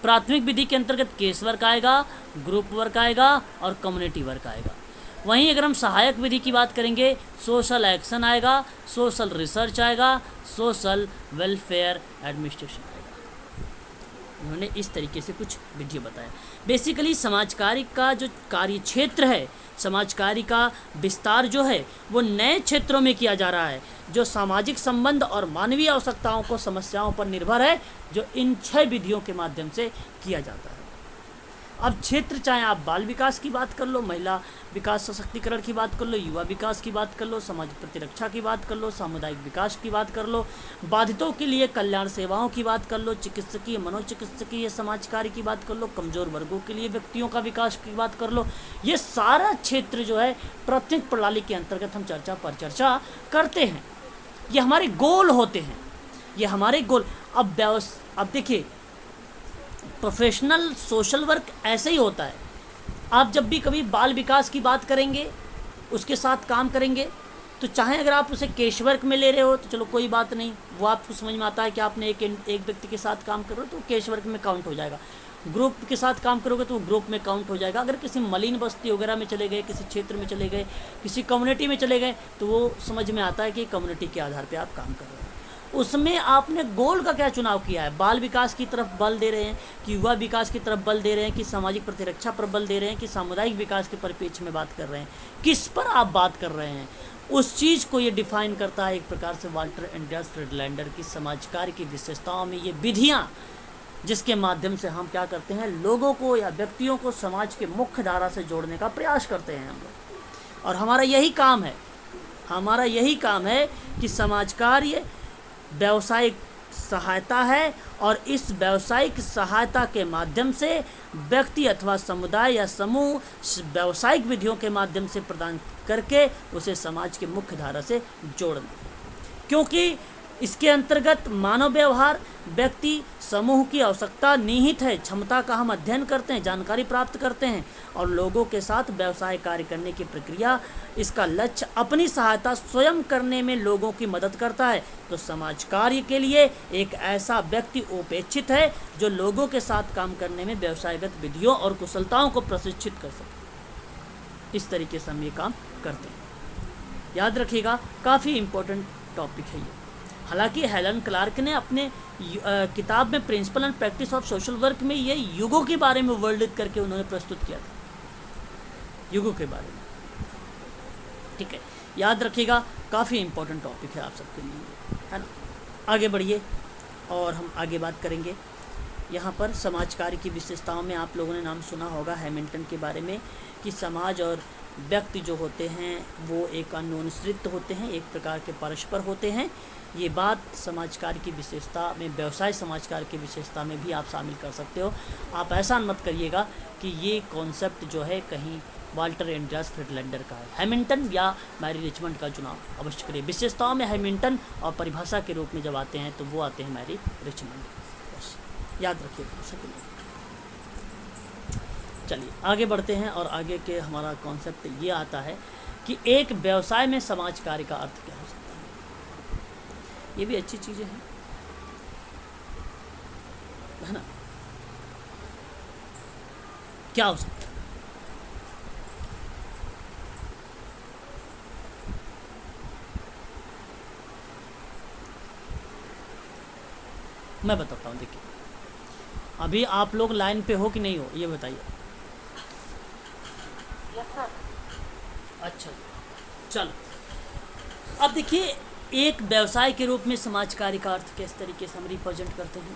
प्राथमिक विधि के अंतर्गत केस वर्क आएगा, ग्रुप वर्क आएगा और कम्युनिटी वर्क आएगा। वहीं अगर हम सहायक विधि की बात करेंगे, सोशल एक्शन आएगा, सोशल रिसर्च आएगा, सोशल वेलफेयर एडमिनिस्ट्रेशन आएगा। उन्होंने इस तरीके से कुछ विधि बताया। बेसिकली समाज कार्य का जो कार्य क्षेत्र है, समाज कार्य का विस्तार जो है वो नए क्षेत्रों में किया जा रहा है जो सामाजिक संबंध और मानवीय आवश्यकताओं को समस्याओं पर निर्भर है, जो इन 6 विधियों के माध्यम से किया जाता है। अब क्षेत्र चाहे आप बाल विकास की बात कर लो, महिला विकास सशक्तिकरण की बात कर लो, युवा विकास की बात कर लो, समाज प्रतिरक्षा की बात कर लो, सामुदायिक विकास की बात कर लो, बाधितों के लिए कल्याण सेवाओं की बात कर लो, चिकित्सकीय मनोचिकित्सकीय समाज कार्य की बात कर लो, कमज़ोर वर्गों के लिए व्यक्तियों का विकास की बात कर लो। ये सारा क्षेत्र जो है प्राथमिक प्रणाली के अंतर्गत हम चर्चा पर चर्चा करते हैं। ये हमारे गोल होते हैं, ये हमारे गोल। अब देखिए, प्रोफेशनल सोशल वर्क ऐसे ही होता है। आप जब भी कभी बाल विकास की बात करेंगे, उसके साथ काम करेंगे, तो चाहे अगर आप उसे केश वर्क में ले रहे हो तो चलो कोई बात नहीं, वो आपको समझ में आता है कि आपने एक व्यक्ति के साथ काम कर रहे हो तो केश वर्क में काउंट हो जाएगा। ग्रुप के साथ काम करोगे तो वो ग्रुप में काउंट हो जाएगा। अगर किसी मलिन बस्ती वगैरह में चले गए, किसी क्षेत्र में चले गए, किसी कम्युनिटी में चले गए, तो वो समझ में आता है कि कम्युनिटी के आधार पर आप काम कर रहे हो। उसमें आपने गोल का क्या चुनाव किया है? बाल विकास की तरफ बल दे रहे हैं कि युवा विकास की तरफ बल दे रहे हैं कि सामाजिक प्रतिरक्षा पर बल दे रहे हैं कि सामुदायिक विकास के परिप्रेक्ष्य में बात कर रहे हैं? किस पर आप बात कर रहे हैं? उस चीज़ को ये डिफाइन करता है एक प्रकार से वाल्टर एंड्रियास फ्रीडलैंडर की समाज कार्य की विशेषताओं में ये विधियाँ, जिसके माध्यम से हम क्या करते हैं, लोगों को या व्यक्तियों को समाज के मुख्य धारा से जोड़ने का प्रयास करते हैं हम लोग। और हमारा यही काम है, हमारा यही काम है कि समाज कार्य व्यावसायिक सहायता है और इस व्यावसायिक सहायता के माध्यम से व्यक्ति अथवा समुदाय या समूह व्यावसायिक विधियों के माध्यम से प्रदान करके उसे समाज के मुख्य धारा से जोड़ना, क्योंकि इसके अंतर्गत मानव व्यवहार, व्यक्ति, समूह की आवश्यकता निहित है। क्षमता का हम अध्ययन करते हैं, जानकारी प्राप्त करते हैं और लोगों के साथ व्यवसाय कार्य करने की प्रक्रिया, इसका लक्ष्य अपनी सहायता स्वयं करने में लोगों की मदद करता है। तो समाज कार्य के लिए एक ऐसा व्यक्ति अपेक्षित है जो लोगों के साथ काम करने में व्यवसायगत विधियों और कुशलताओं को प्रशिक्षित कर सके। इस तरीके से हम ये काम करते हैं। याद रखिएगा, काफ़ी इम्पोर्टेंट टॉपिक है ये। हालांकि हेलन क्लार्क ने अपने किताब में principle and practice of social work में ये युगों के बारे में वर्णित करके उन्होंने प्रस्तुत किया था, युगों के बारे में। ठीक है, याद रखिएगा, काफ़ी इम्पोर्टेंट टॉपिक है आप सबके लिए, है ना। आगे बढ़िए और हम आगे बात करेंगे। यहाँ पर समाज कार्य की विशेषताओं में आप लोगों ने नाम सुना होगा हैमिल्टन के बारे में कि समाज और व्यक्ति जो होते हैं वो एक अन्योन्यश्रित होते हैं, एक प्रकार के परस्पर होते हैं। ये बात समाज कार्य की विशेषता में, व्यवसाय समाज कार्य की विशेषता में भी आप शामिल कर सकते हो। आप ऐसा मत करिएगा कि ये कॉन्सेप्ट जो है कहीं वाल्टर एंड्रियास फ्रीडलैंडर का है। हैमिल्टन या मैरी रिचमंड का चुनाव अवश्य करिए। विशेषताओं में हैमिल्टन और परिभाषा के रूप में जब आते हैं तो वो आते हैं मैरी रिचमंड, बस याद रखिएगा। चलिए आगे बढ़ते हैं और आगे के हमारा कॉन्सेप्ट ये आता है कि एक व्यवसाय में समाज कार्य का अर्थ क्या हो सकता है। ये भी अच्छी चीज़ें हैं, है ना। क्या हो सकता है? मैं बताता हूँ। देखिए, अभी आप लोग लाइन पे हो कि नहीं हो, ये बताइए। अच्छा, चलो अब देखिए, एक व्यवसाय के रूप में समाज कार्य का अर्थ किस तरीके से हम रिप्रेजेंट करते हैं।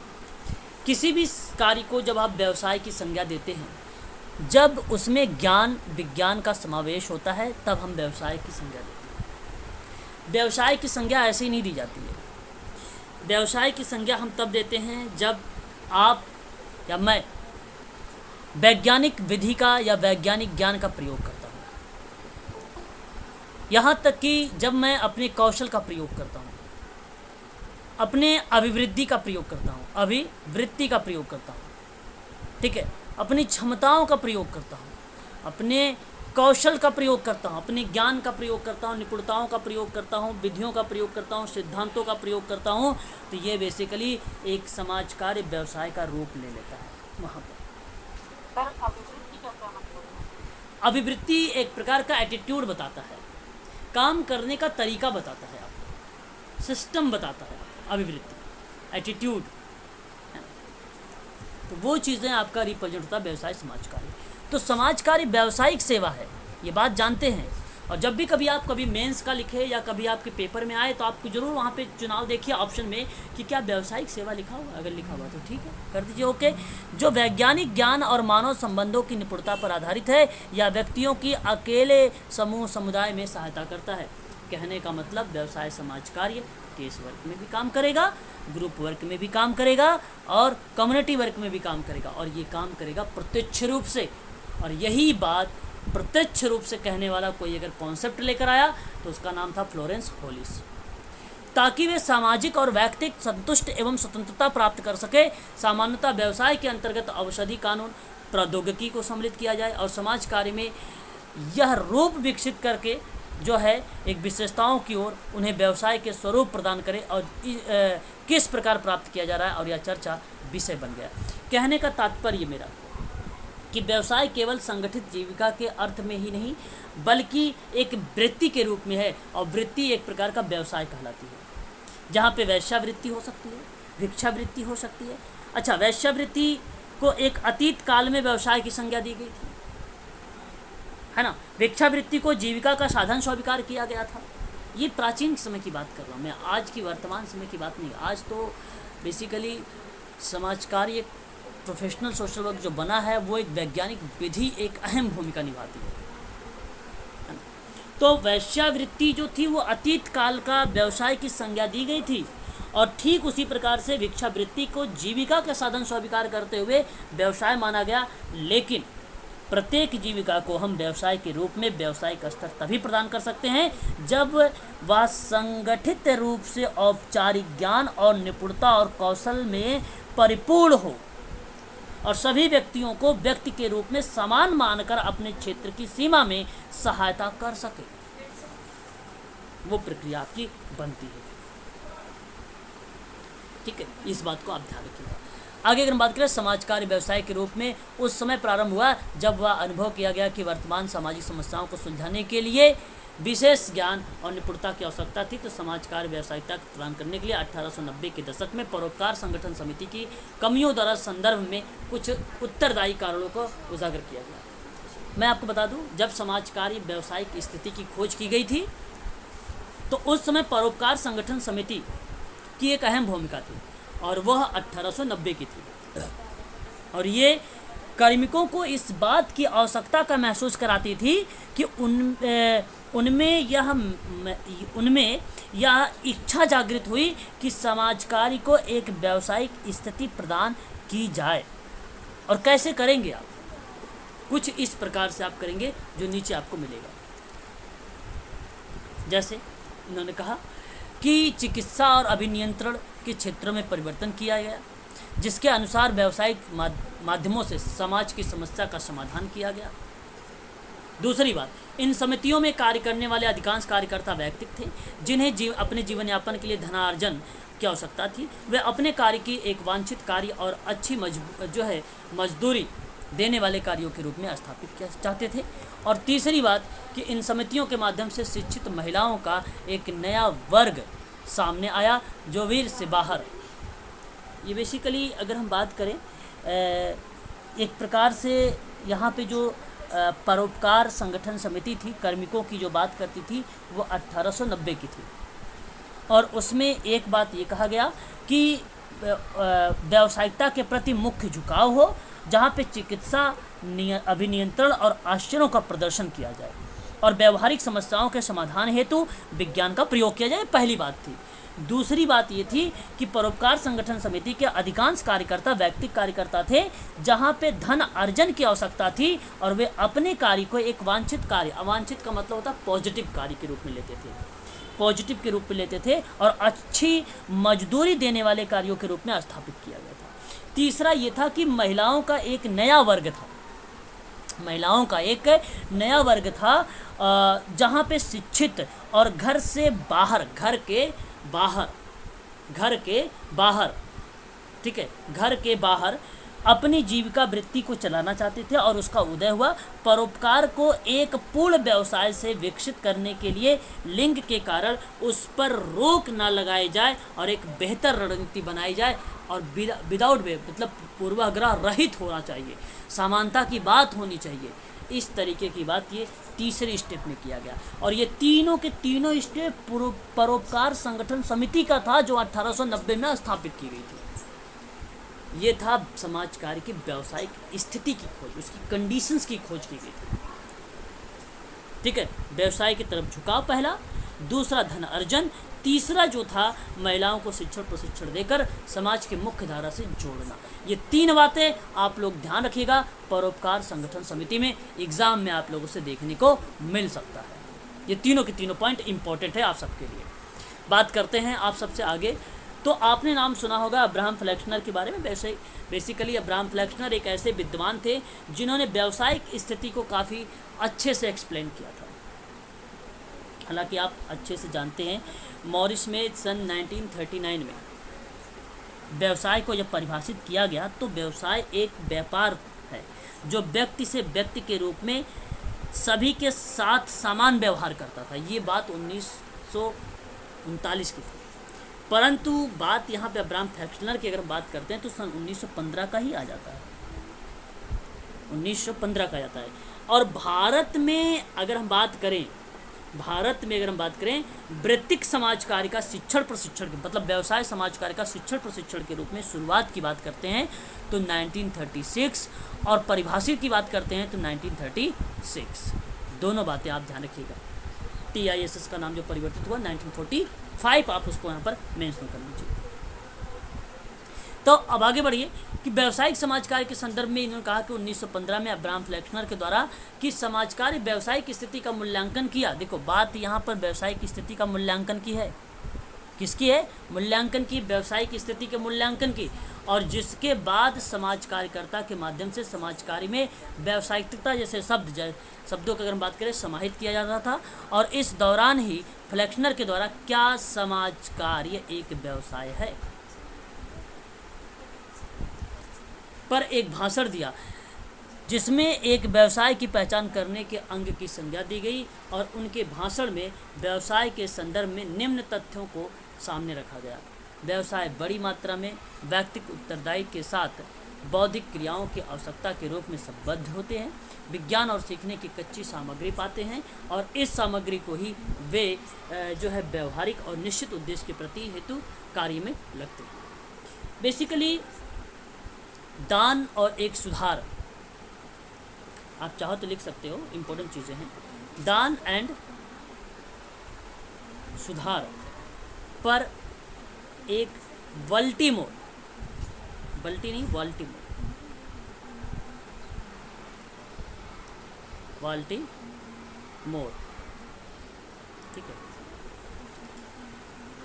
किसी भी कार्य को जब आप व्यवसाय की संज्ञा देते हैं, जब उसमें ज्ञान विज्ञान का समावेश होता है, तब हम व्यवसाय की संज्ञा देते हैं। व्यवसाय की संज्ञा ऐसे ही नहीं दी जाती है। व्यवसाय की संज्ञा हम तब देते हैं जब आप या मैं वैज्ञानिक विधि का या वैज्ञानिक ज्ञान का प्रयोग करता हूँ। यहाँ तक कि जब मैं अपने कौशल का प्रयोग करता हूँ, अपने अभिवृद्धि का प्रयोग करता हूँ, अभिवृत्ति का प्रयोग करता हूँ, ठीक है, अपनी क्षमताओं का प्रयोग करता हूँ, अपने कौशल का प्रयोग करता हूँ, अपने ज्ञान का प्रयोग करता हूँ, निपुणताओं का प्रयोग करता हूँ, विधियों का प्रयोग करता हूँ, सिद्धांतों का प्रयोग करता हूँ, तो ये बेसिकली एक समाज कार्य व्यवसाय का रूप ले लेता है। वहाँ पर अभिवृत्ति एक प्रकार का एटीट्यूड बताता है, काम करने का तरीका बताता है, आपको सिस्टम बताता है। अभिवृत्ति, एटीट्यूड, तो वो चीज़ें आपका रिप्रेजेंट होता है व्यवसाय समाज कार्य। तो समाज कार्य व्यावसायिक सेवा है, ये बात जानते हैं। और जब भी कभी आप कभी मेंस का लिखे या कभी आपके पेपर में आए तो आपको जरूर वहाँ पे चुनाव देखिए ऑप्शन में कि क्या व्यावसायिक सेवा लिखा हुआ। अगर लिखा हुआ तो ठीक है, कर दीजिए ओके। जो वैज्ञानिक ज्ञान और मानव संबंधों की निपुणता पर आधारित है या व्यक्तियों की अकेले समूह समुदाय में सहायता करता है। कहने का मतलब व्यवसाय समाज कार्य केस वर्क में भी काम करेगा, ग्रुप वर्क में भी काम करेगा और कम्युनिटी वर्क में भी काम करेगा, और ये काम करेगा प्रत्यक्ष रूप से। और यही बात प्रत्यक्ष रूप से कहने वाला कोई अगर कॉन्सेप्ट लेकर आया तो उसका नाम था फ्लोरेंस होलिस। ताकि वे सामाजिक और व्यक्तिगत संतुष्ट एवं स्वतंत्रता प्राप्त कर सके, सामान्यतः व्यवसाय के अंतर्गत औषधि कानून प्रौद्योगिकी को सम्मिलित किया जाए और समाज कार्य में यह रूप विकसित करके जो है एक विशेषताओं की ओर उन्हें व्यवसाय के स्वरूप प्रदान करे और किस प्रकार प्राप्त किया जा रहा है, और यह चर्चा विषय बन गया। कहने का तात्पर्य मेरा कि व्यवसाय केवल संगठित जीविका के अर्थ में ही नहीं बल्कि एक वृत्ति के रूप में है, और वृत्ति एक प्रकार का व्यवसाय कहलाती है। जहाँ पे वैश्यावृत्ति हो सकती है, भिक्षावृत्ति हो सकती है। अच्छा, वैश्यावृत्ति को एक अतीत काल में व्यवसाय की संज्ञा दी गई थी, है ना। भिक्षावृत्ति को जीविका का साधन स्वीकार किया गया था। ये प्राचीन समय की बात कर रहा हूँ मैं, आज की वर्तमान समय की बात नहीं। आज तो बेसिकली समाज कार्य, एक प्रोफेशनल सोशल वर्क जो बना है वो एक वैज्ञानिक विधि एक अहम भूमिका निभाती है ना? तो वैश्यावृत्ति जो थी वो अतीत काल का व्यवसाय की संज्ञा दी गई थी, और ठीक उसी प्रकार से भिक्षावृत्ति को जीविका का साधन स्वीकार करते हुए व्यवसाय माना गया। लेकिन प्रत्येक जीविका को हम व्यवसाय के रूप में व्यावसायिक स्तर तभी प्रदान कर सकते हैं जब वह संगठित रूप से औपचारिक ज्ञान और निपुणता और कौशल में परिपूर्ण हो, और सभी व्यक्तियों को व्यक्ति के रूप में समान मानकर अपने क्षेत्र की सीमा में सहायता कर सके। वो प्रक्रिया आपकी बनती है। ठीक है, इस बात को आप ध्यान रखिएगा। आगे अगर हम बात करें, समाज कार्य व्यवसाय के रूप में उस समय प्रारंभ हुआ जब वह अनुभव किया गया कि वर्तमान सामाजिक समस्याओं को सुलझाने के लिए विशेष ज्ञान और निपुणता की आवश्यकता थी। तो समाज कार्य व्यावसायिकता प्रदान करने के लिए 1890 के दशक में परोपकार संगठन समिति की कमियों द्वारा संदर्भ में कुछ उत्तरदायी कारणों को उजागर किया गया। मैं आपको बता दूं, जब समाज कार्य व्यावसायिक स्थिति की खोज की गई थी तो उस समय परोपकार संगठन समिति की एक अहम भूमिका थी, और वह 1890 की थी। और ये कार्मिकों को इस बात की आवश्यकता का महसूस कराती थी कि उनमें यह इच्छा जागृत हुई कि समाज कार्य को एक व्यावसायिक स्थिति प्रदान की जाए। और कैसे करेंगे आप? कुछ इस प्रकार से आप करेंगे जो नीचे आपको मिलेगा। जैसे उन्होंने कहा कि चिकित्सा और अभिनियंत्रण के क्षेत्रों में परिवर्तन किया गया, जिसके अनुसार व्यावसायिक माध्यमों से समाज की समस्या का समाधान किया गया। दूसरी बात, इन समितियों में कार्य करने वाले अधिकांश कार्यकर्ता व्यक्ति थे जिन्हें अपने जीवन यापन के लिए धनार्जन की आवश्यकता थी। वे अपने कार्य की एक वांछित कार्य और अच्छी मजदूरी देने वाले कार्यों के रूप में स्थापित किया चाहते थे। और तीसरी बात कि इन समितियों के माध्यम से शिक्षित महिलाओं का एक नया वर्ग सामने आया जो वीर से बाहर। ये बेसिकली अगर हम बात करें एक प्रकार से यहाँ पे जो परोपकार संगठन समिति थी, कार्मिकों की जो बात करती थी, वो 1890 की थी। और उसमें एक बात ये कहा गया कि व्यावसायिकता के प्रति मुख्य झुकाव हो, जहाँ पे चिकित्सा अभिनियंत्रण और आश्चर्यों का प्रदर्शन किया जाए और व्यावहारिक समस्याओं के समाधान हेतु विज्ञान का प्रयोग किया जाए, पहली बात थी। दूसरी बात ये थी कि परोपकार संगठन समिति के अधिकांश कार्यकर्ता व्यक्तिगत कार्यकर्ता थे, जहाँ पे धन अर्जन की आवश्यकता थी और वे अपने कार्य को एक वांछित कार्य, अवांछित का मतलब होता है पॉजिटिव कार्य के रूप में लेते थे, पॉजिटिव के रूप में लेते थे और अच्छी मजदूरी देने वाले कार्यों के रूप में स्थापित किया गया था। तीसरा ये था कि महिलाओं का एक नया वर्ग था, महिलाओं का एक नया वर्ग था जहाँ पे शिक्षित और घर से बाहर, घर के बाहर, ठीक है, घर के बाहर अपनी जीविका वृत्ति को चलाना चाहते थे और उसका उदय हुआ। परोपकार को एक पूर्ण व्यवसाय से विकसित करने के लिए लिंग के कारण उस पर रोक ना लगाई जाए और एक बेहतर रणनीति बनाई जाए और विदाउट मतलब पूर्वाग्रह रहित होना चाहिए, समानता की बात होनी चाहिए। इस तरीके की बात ये तीसरे स्टेप में किया गया और ये तीनों के तीनों स्टेप परोपकार संगठन समिति का था जो 1890 में स्थापित की गई थी। ये था समाज कार्य की व्यावसायिक स्थिति की खोज, उसकी कंडीशंस की खोज की गई थी। ठीक है, व्यवसाय की तरफ झुकाव पहला, दूसरा धन अर्जन, तीसरा जो था महिलाओं को शिक्षण प्रशिक्षण देकर समाज की मुख्य धारा से जोड़ना। ये तीन बातें आप लोग ध्यान रखिएगा, परोपकार संगठन समिति में एग्जाम में आप लोगों से देखने को मिल सकता है। ये तीनों के तीनों पॉइंट इंपॉर्टेंट है आप सबके लिए। बात करते हैं आप सबसे आगे। तो आपने नाम सुना होगा अब्राहम फ्लेक्सनर के बारे में। वैसे बेसिकली अब्राहम फ्लेक्सनर एक ऐसे विद्वान थे जिन्होंने व्यावसायिक स्थिति को काफ़ी अच्छे से एक्सप्लेन किया था। हालांकि आप अच्छे से जानते हैं मॉरिस में सन 1939 में व्यवसाय को जब परिभाषित किया गया तो व्यवसाय एक व्यापार है जो व्यक्ति से व्यक्ति के रूप में सभी के साथ समान व्यवहार करता था। ये बात 1939 की थी। परंतु बात यहाँ पे अब्राहम फ्लेक्सनर की अगर हम बात करते हैं तो सन 1915 का ही आ जाता है, 1915 का जाता है। और भारत में अगर हम बात करें, वृत्तिक समाज कार्य का शिक्षण प्रशिक्षण के मतलब व्यवसाय समाज कार्य का शिक्षण प्रशिक्षण के रूप में शुरुआत की बात करते हैं तो 1936 और परिभाषित की बात करते हैं तो 1936। दोनों बातें आप ध्यान रखिएगा। TISS का नाम जो परिवर्तित हुआ 1945, आप उसको यहाँ पर मेंशन कर लीजिए। तो अब आगे बढ़िए कि व्यावसायिक समाज कार्य के संदर्भ में इन्होंने कहा कि 1915 में अब्राहम फ्लेक्सनर के द्वारा कि समाज कार्य व्यावसायिक स्थिति का मूल्यांकन किया। देखो बात यहाँ पर व्यावसायिक स्थिति का मूल्यांकन की है, किसकी है? मूल्यांकन की, व्यावसायिक स्थिति के मूल्यांकन की। और जिसके बाद समाज कार्यकर्ता के माध्यम से समाज कार्य में व्यावसायिकता जैसे शब्दों की अगर हम बात करें समाहित किया जाता था। और इस दौरान ही फ्लेक्सनर के द्वारा क्या समाज कार्य एक व्यवसाय है पर एक भाषण दिया जिसमें एक व्यवसाय की पहचान करने के अंग की संज्ञा दी गई। और उनके भाषण में व्यवसाय के संदर्भ में निम्न तथ्यों को सामने रखा गया। व्यवसाय बड़ी मात्रा में व्यक्तिगत उत्तरदायित्व के साथ बौद्धिक क्रियाओं की आवश्यकता के रूप में संबद्ध होते हैं, विज्ञान और सीखने की कच्ची सामग्री पाते हैं और इस सामग्री को ही वे जो है व्यवहारिक और निश्चित उद्देश्य के प्रति हेतु कार्य में लगते हैं। बेसिकली दान और एक सुधार, आप चाहो तो लिख सकते हो, इंपॉर्टेंट चीज़ें हैं। दान एंड सुधार पर एक बाल्टीमोर, बल्टी नहीं बाल्टीमोर, बाल्टीमोर, ठीक है,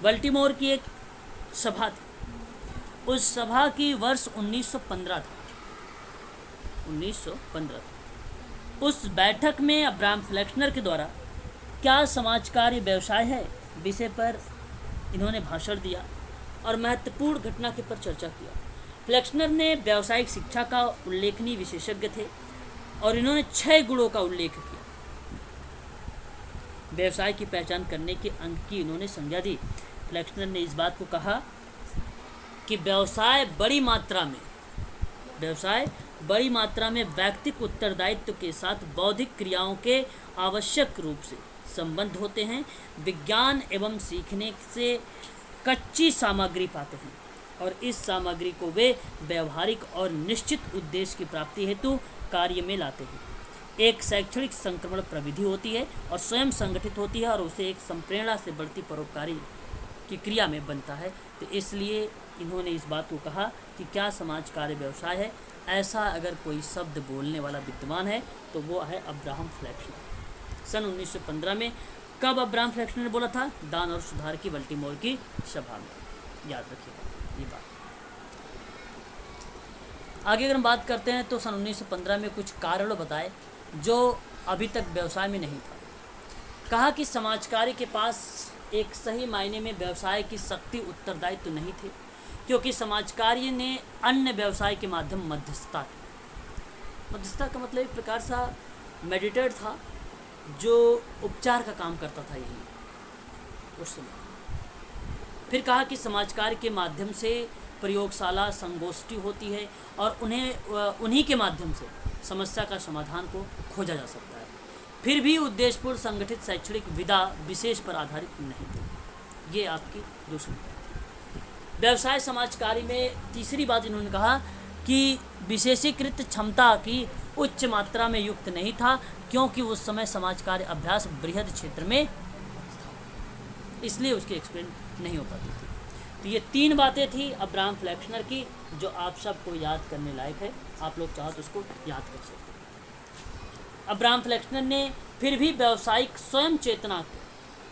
बाल्टीमोर की एक सभा थी। उस सभा की वर्ष 1915 था, 1915 था। उस बैठक में अब्राहम फ्लेक्सनर के द्वारा क्या समाज कार्य व्यवसाय है विषय पर इन्होंने भाषण दिया और महत्वपूर्ण घटना के पर चर्चा किया। फ्लेक्सनर ने व्यावसायिक शिक्षा का उल्लेखनीय विशेषज्ञ थे और इन्होंने 6 गुणों का उल्लेख किया। व्यवसाय की पहचान करने के अंग की इन्होंने संज्ञा दी। फ्लेक्सनर ने इस बात को कहा कि व्यवसाय बड़ी मात्रा में व्यक्तिगत उत्तरदायित्व के साथ बौद्धिक क्रियाओं के आवश्यक रूप से संबंध होते हैं, विज्ञान एवं सीखने से कच्ची सामग्री पाते हैं और इस सामग्री को वे व्यवहारिक और निश्चित उद्देश्य की प्राप्ति हेतु कार्य में लाते हैं। एक शैक्षणिक संक्रमण प्रविधि होती है और स्वयं संगठित होती है और उसे एक संप्रेरणा से बढ़ती परोपकारी की क्रिया में बनता है। तो इसलिए इन्होंने इस बात को कहा कि क्या समाज कार्य व्यवसाय है। ऐसा अगर कोई शब्द बोलने वाला विद्वान है तो वो है अब्राहम फ्लेक्सनर। सन 1915 में कब अब्राहम फ्लेक्सनर ने बोला था? दान और सुधार की बाल्टीमोर की सभा में। याद रखिएगा ये बात। आगे अगर हम बात करते हैं तो सन 1915 में कुछ कारण बताए जो अभी तक व्यवसाय में नहीं था। कहा कि समाज कार्य के पास एक सही मायने में व्यवसाय की शक्ति उत्तरदायित्व तो नहीं थे, क्योंकि समाज कार्य ने अन्य व्यवसाय के माध्यम मध्यस्थता का मतलब एक प्रकार सा मेडिटेट था जो उपचार का काम करता था यही उस समय। फिर कहा कि समाज कार्य के माध्यम से प्रयोगशाला संगोष्ठी होती है और उन्हीं के माध्यम से समस्या का समाधान को खोजा जा सकता है। फिर भी उद्देश्यपूर्ण संगठित शैक्षणिक विधा विशेष पर आधारित नहीं थी। ये आपकी दूसरी बात। व्यवसाय समाज कार्य में तीसरी बात इन्होंने कहा कि विशेषीकृत क्षमता की उच्च मात्रा में युक्त नहीं था, क्योंकि उस समय समाज कार्य अभ्यास बृहद क्षेत्र में इसलिए उसकी एक्सप्लेन नहीं हो पाती थी। तो ये 3 बातें थी अब्राहम फ्लेक्सनर की जो आप सबको याद करने लायक है। आप लोग चाहो तो उसको याद कर सकते। अब्राहम फ्लेक्सनर ने फिर भी व्यावसायिक स्वयं चेतना के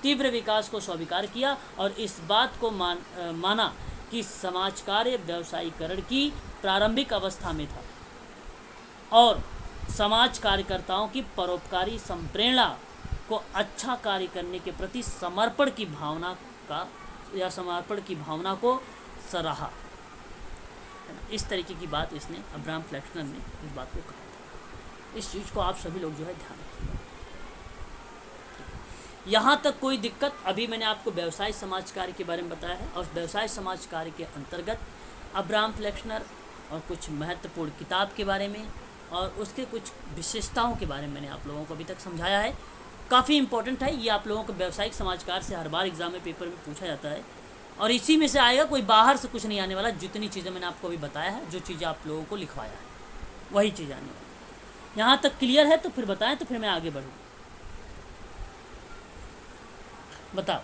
तीव्र विकास को स्वीकार किया और इस बात को माना कि समाज कार्य व्यवसायीकरण की प्रारंभिक अवस्था में था और समाज कार्यकर्ताओं की परोपकारी संप्रेरणा को अच्छा कार्य करने के प्रति समर्पण की भावना को सराहा। इस तरीके की बात इसने अब्राहम फ्लेक्सनर ने इस बात को कहा। इस चीज़ को आप सभी लोग जो है ध्यान रखिए। यहाँ तक कोई दिक्कत? अभी मैंने आपको व्यवसाय समाज कार्य के बारे में बताया है, और व्यवसाय समाज कार्य के अंतर्गत अब्राहम फ्लेक्सनर और कुछ महत्वपूर्ण किताब के बारे में और उसके कुछ विशेषताओं के बारे में मैंने आप लोगों को अभी तक समझाया है। काफ़ी इंपॉर्टेंट है ये, आप लोगों को व्यावसायिक समाजकार से हर बार एग्जाम में पेपर में पूछा जाता है, और इसी में से आएगा, कोई बाहर से कुछ नहीं आने वाला। जितनी चीज़ें मैंने आपको अभी बताया है, जो चीज़ें आप लोगों को लिखवाया है, वही चीज़ आने वाली। यहाँ तक क्लियर है तो फिर बताएं, तो फिर मैं आगे बढ़ूँ। बताओ।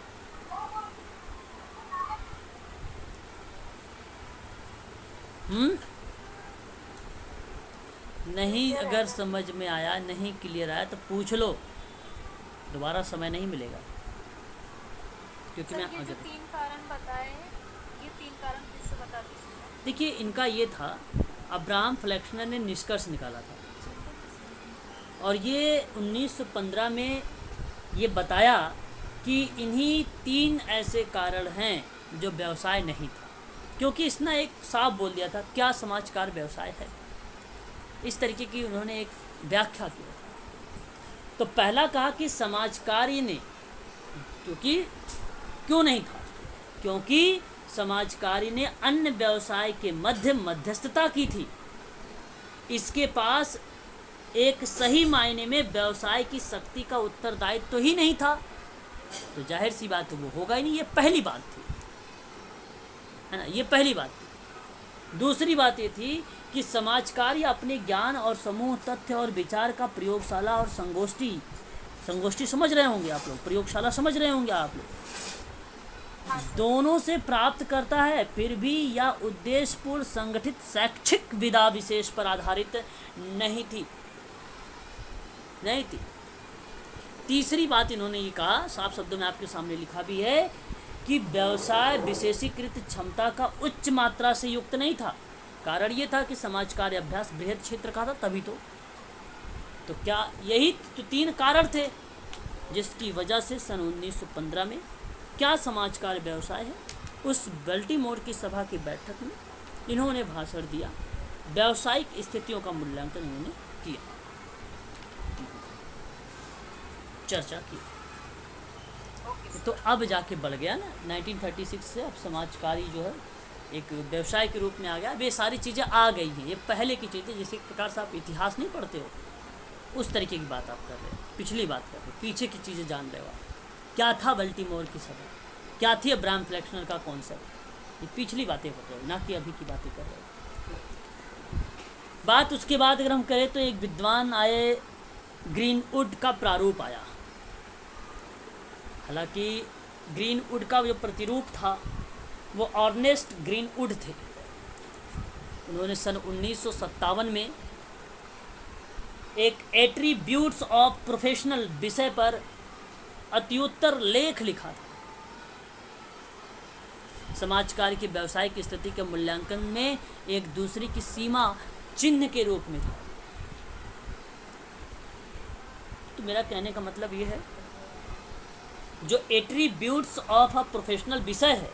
नहीं, अगर समझ में आया, नहीं क्लियर आया तो पूछ लो, दोबारा समय नहीं मिलेगा, क्योंकि
सर
मैं
ये
आगे
जो 3 कारण बताए हैं, ये 3 कारण फिर से बता दीजिए।
देखिए, इनका ये था, अब्राहम फ्लेक्सनर ने निष्कर्ष निकाला था, और ये 1915 में ये बताया कि इन्हीं 3 ऐसे कारण हैं जो व्यवसाय नहीं था, क्योंकि इसने एक साफ बोल दिया था क्या समाजकार व्यवसाय है, इस तरीके की उन्होंने एक व्याख्या की। तो पहला कहा कि समाज कार्य ने, क्योंकि क्यों नहीं था, क्योंकि समाज कार्य ने अन्य व्यवसाय के मध्य मध्यस्थता की थी, इसके पास एक सही मायने में व्यवसाय की शक्ति का उत्तरदायित्व तो ही नहीं था, तो जाहिर सी बात है वो होगा ही नहीं। ये पहली बात थी, है ना, ये पहली बात थी। दूसरी बात ये थी कि समाज कार्य अपने ज्ञान और समूह तथ्य और विचार का प्रयोगशाला और संगोष्ठी समझ रहे होंगे आप लोग, प्रयोगशाला समझ रहे होंगे आप लोग, दोनों से प्राप्त करता है, फिर भी यह उद्देश्यपूर्ण संगठित शैक्षिक विधा विशेष पर आधारित नहीं थी। तीसरी बात इन्होंने ये कहा, साफ शब्दों में आपके सामने लिखा भी है, कि व्यवसाय विशेषीकृत क्षमता का उच्च मात्रा से युक्त नहीं था। कारण ये था कि समाज कार्य अभ्यास बृहद क्षेत्र का था, तभी तो क्या यही तो 3 कारण थे जिसकी वजह से सन 1915 में क्या समाज कार्य व्यवसाय है, उस बल्टीमोर की सभा की बैठक में इन्होंने भाषण दिया, व्यावसायिक स्थितियों का मूल्यांकन इन्होंने किया, चर्चा की। तो अब जाके बढ़ गया ना 1936 से, अब समाज कार्य जो है एक व्यवसाय के रूप में आ गया। अब ये सारी चीज़ें आ गई हैं, ये पहले की चीज़ें, जिस प्रकार से आप इतिहास नहीं पढ़ते हो उस तरीके की बात आप कर रहे हो, पिछली बात कर रहे हो, पीछे की चीज़ें जान रहे हो आप। क्या था बल्टीमोर की सभा, क्या थी अब्राहम फ्लेक्सनर का कॉन्सेप्ट, ये पिछली बातें कर रहे हो, ना कि अभी की बातें कर रहे हो। बात उसके बाद अगर हम करें तो एक विद्वान आए, ग्रीनवुड का प्रारूप आया। हालांकि ग्रीनवुड का जो प्रतिरूप था वो अर्नेस्ट ग्रीनवुड थे। उन्होंने सन 1957 में एक एट्रीब्यूट्स ऑफ प्रोफेशनल विषय पर अत्युत्तर लेख लिखा था। समाज कार्य की व्यावसायिक स्थिति के मूल्यांकन में एक दूसरे की सीमा चिन्ह के रूप में था। तो मेरा कहने का मतलब ये है, जो एट्रीब्यूट्स ऑफ अ प्रोफेशनल विषय है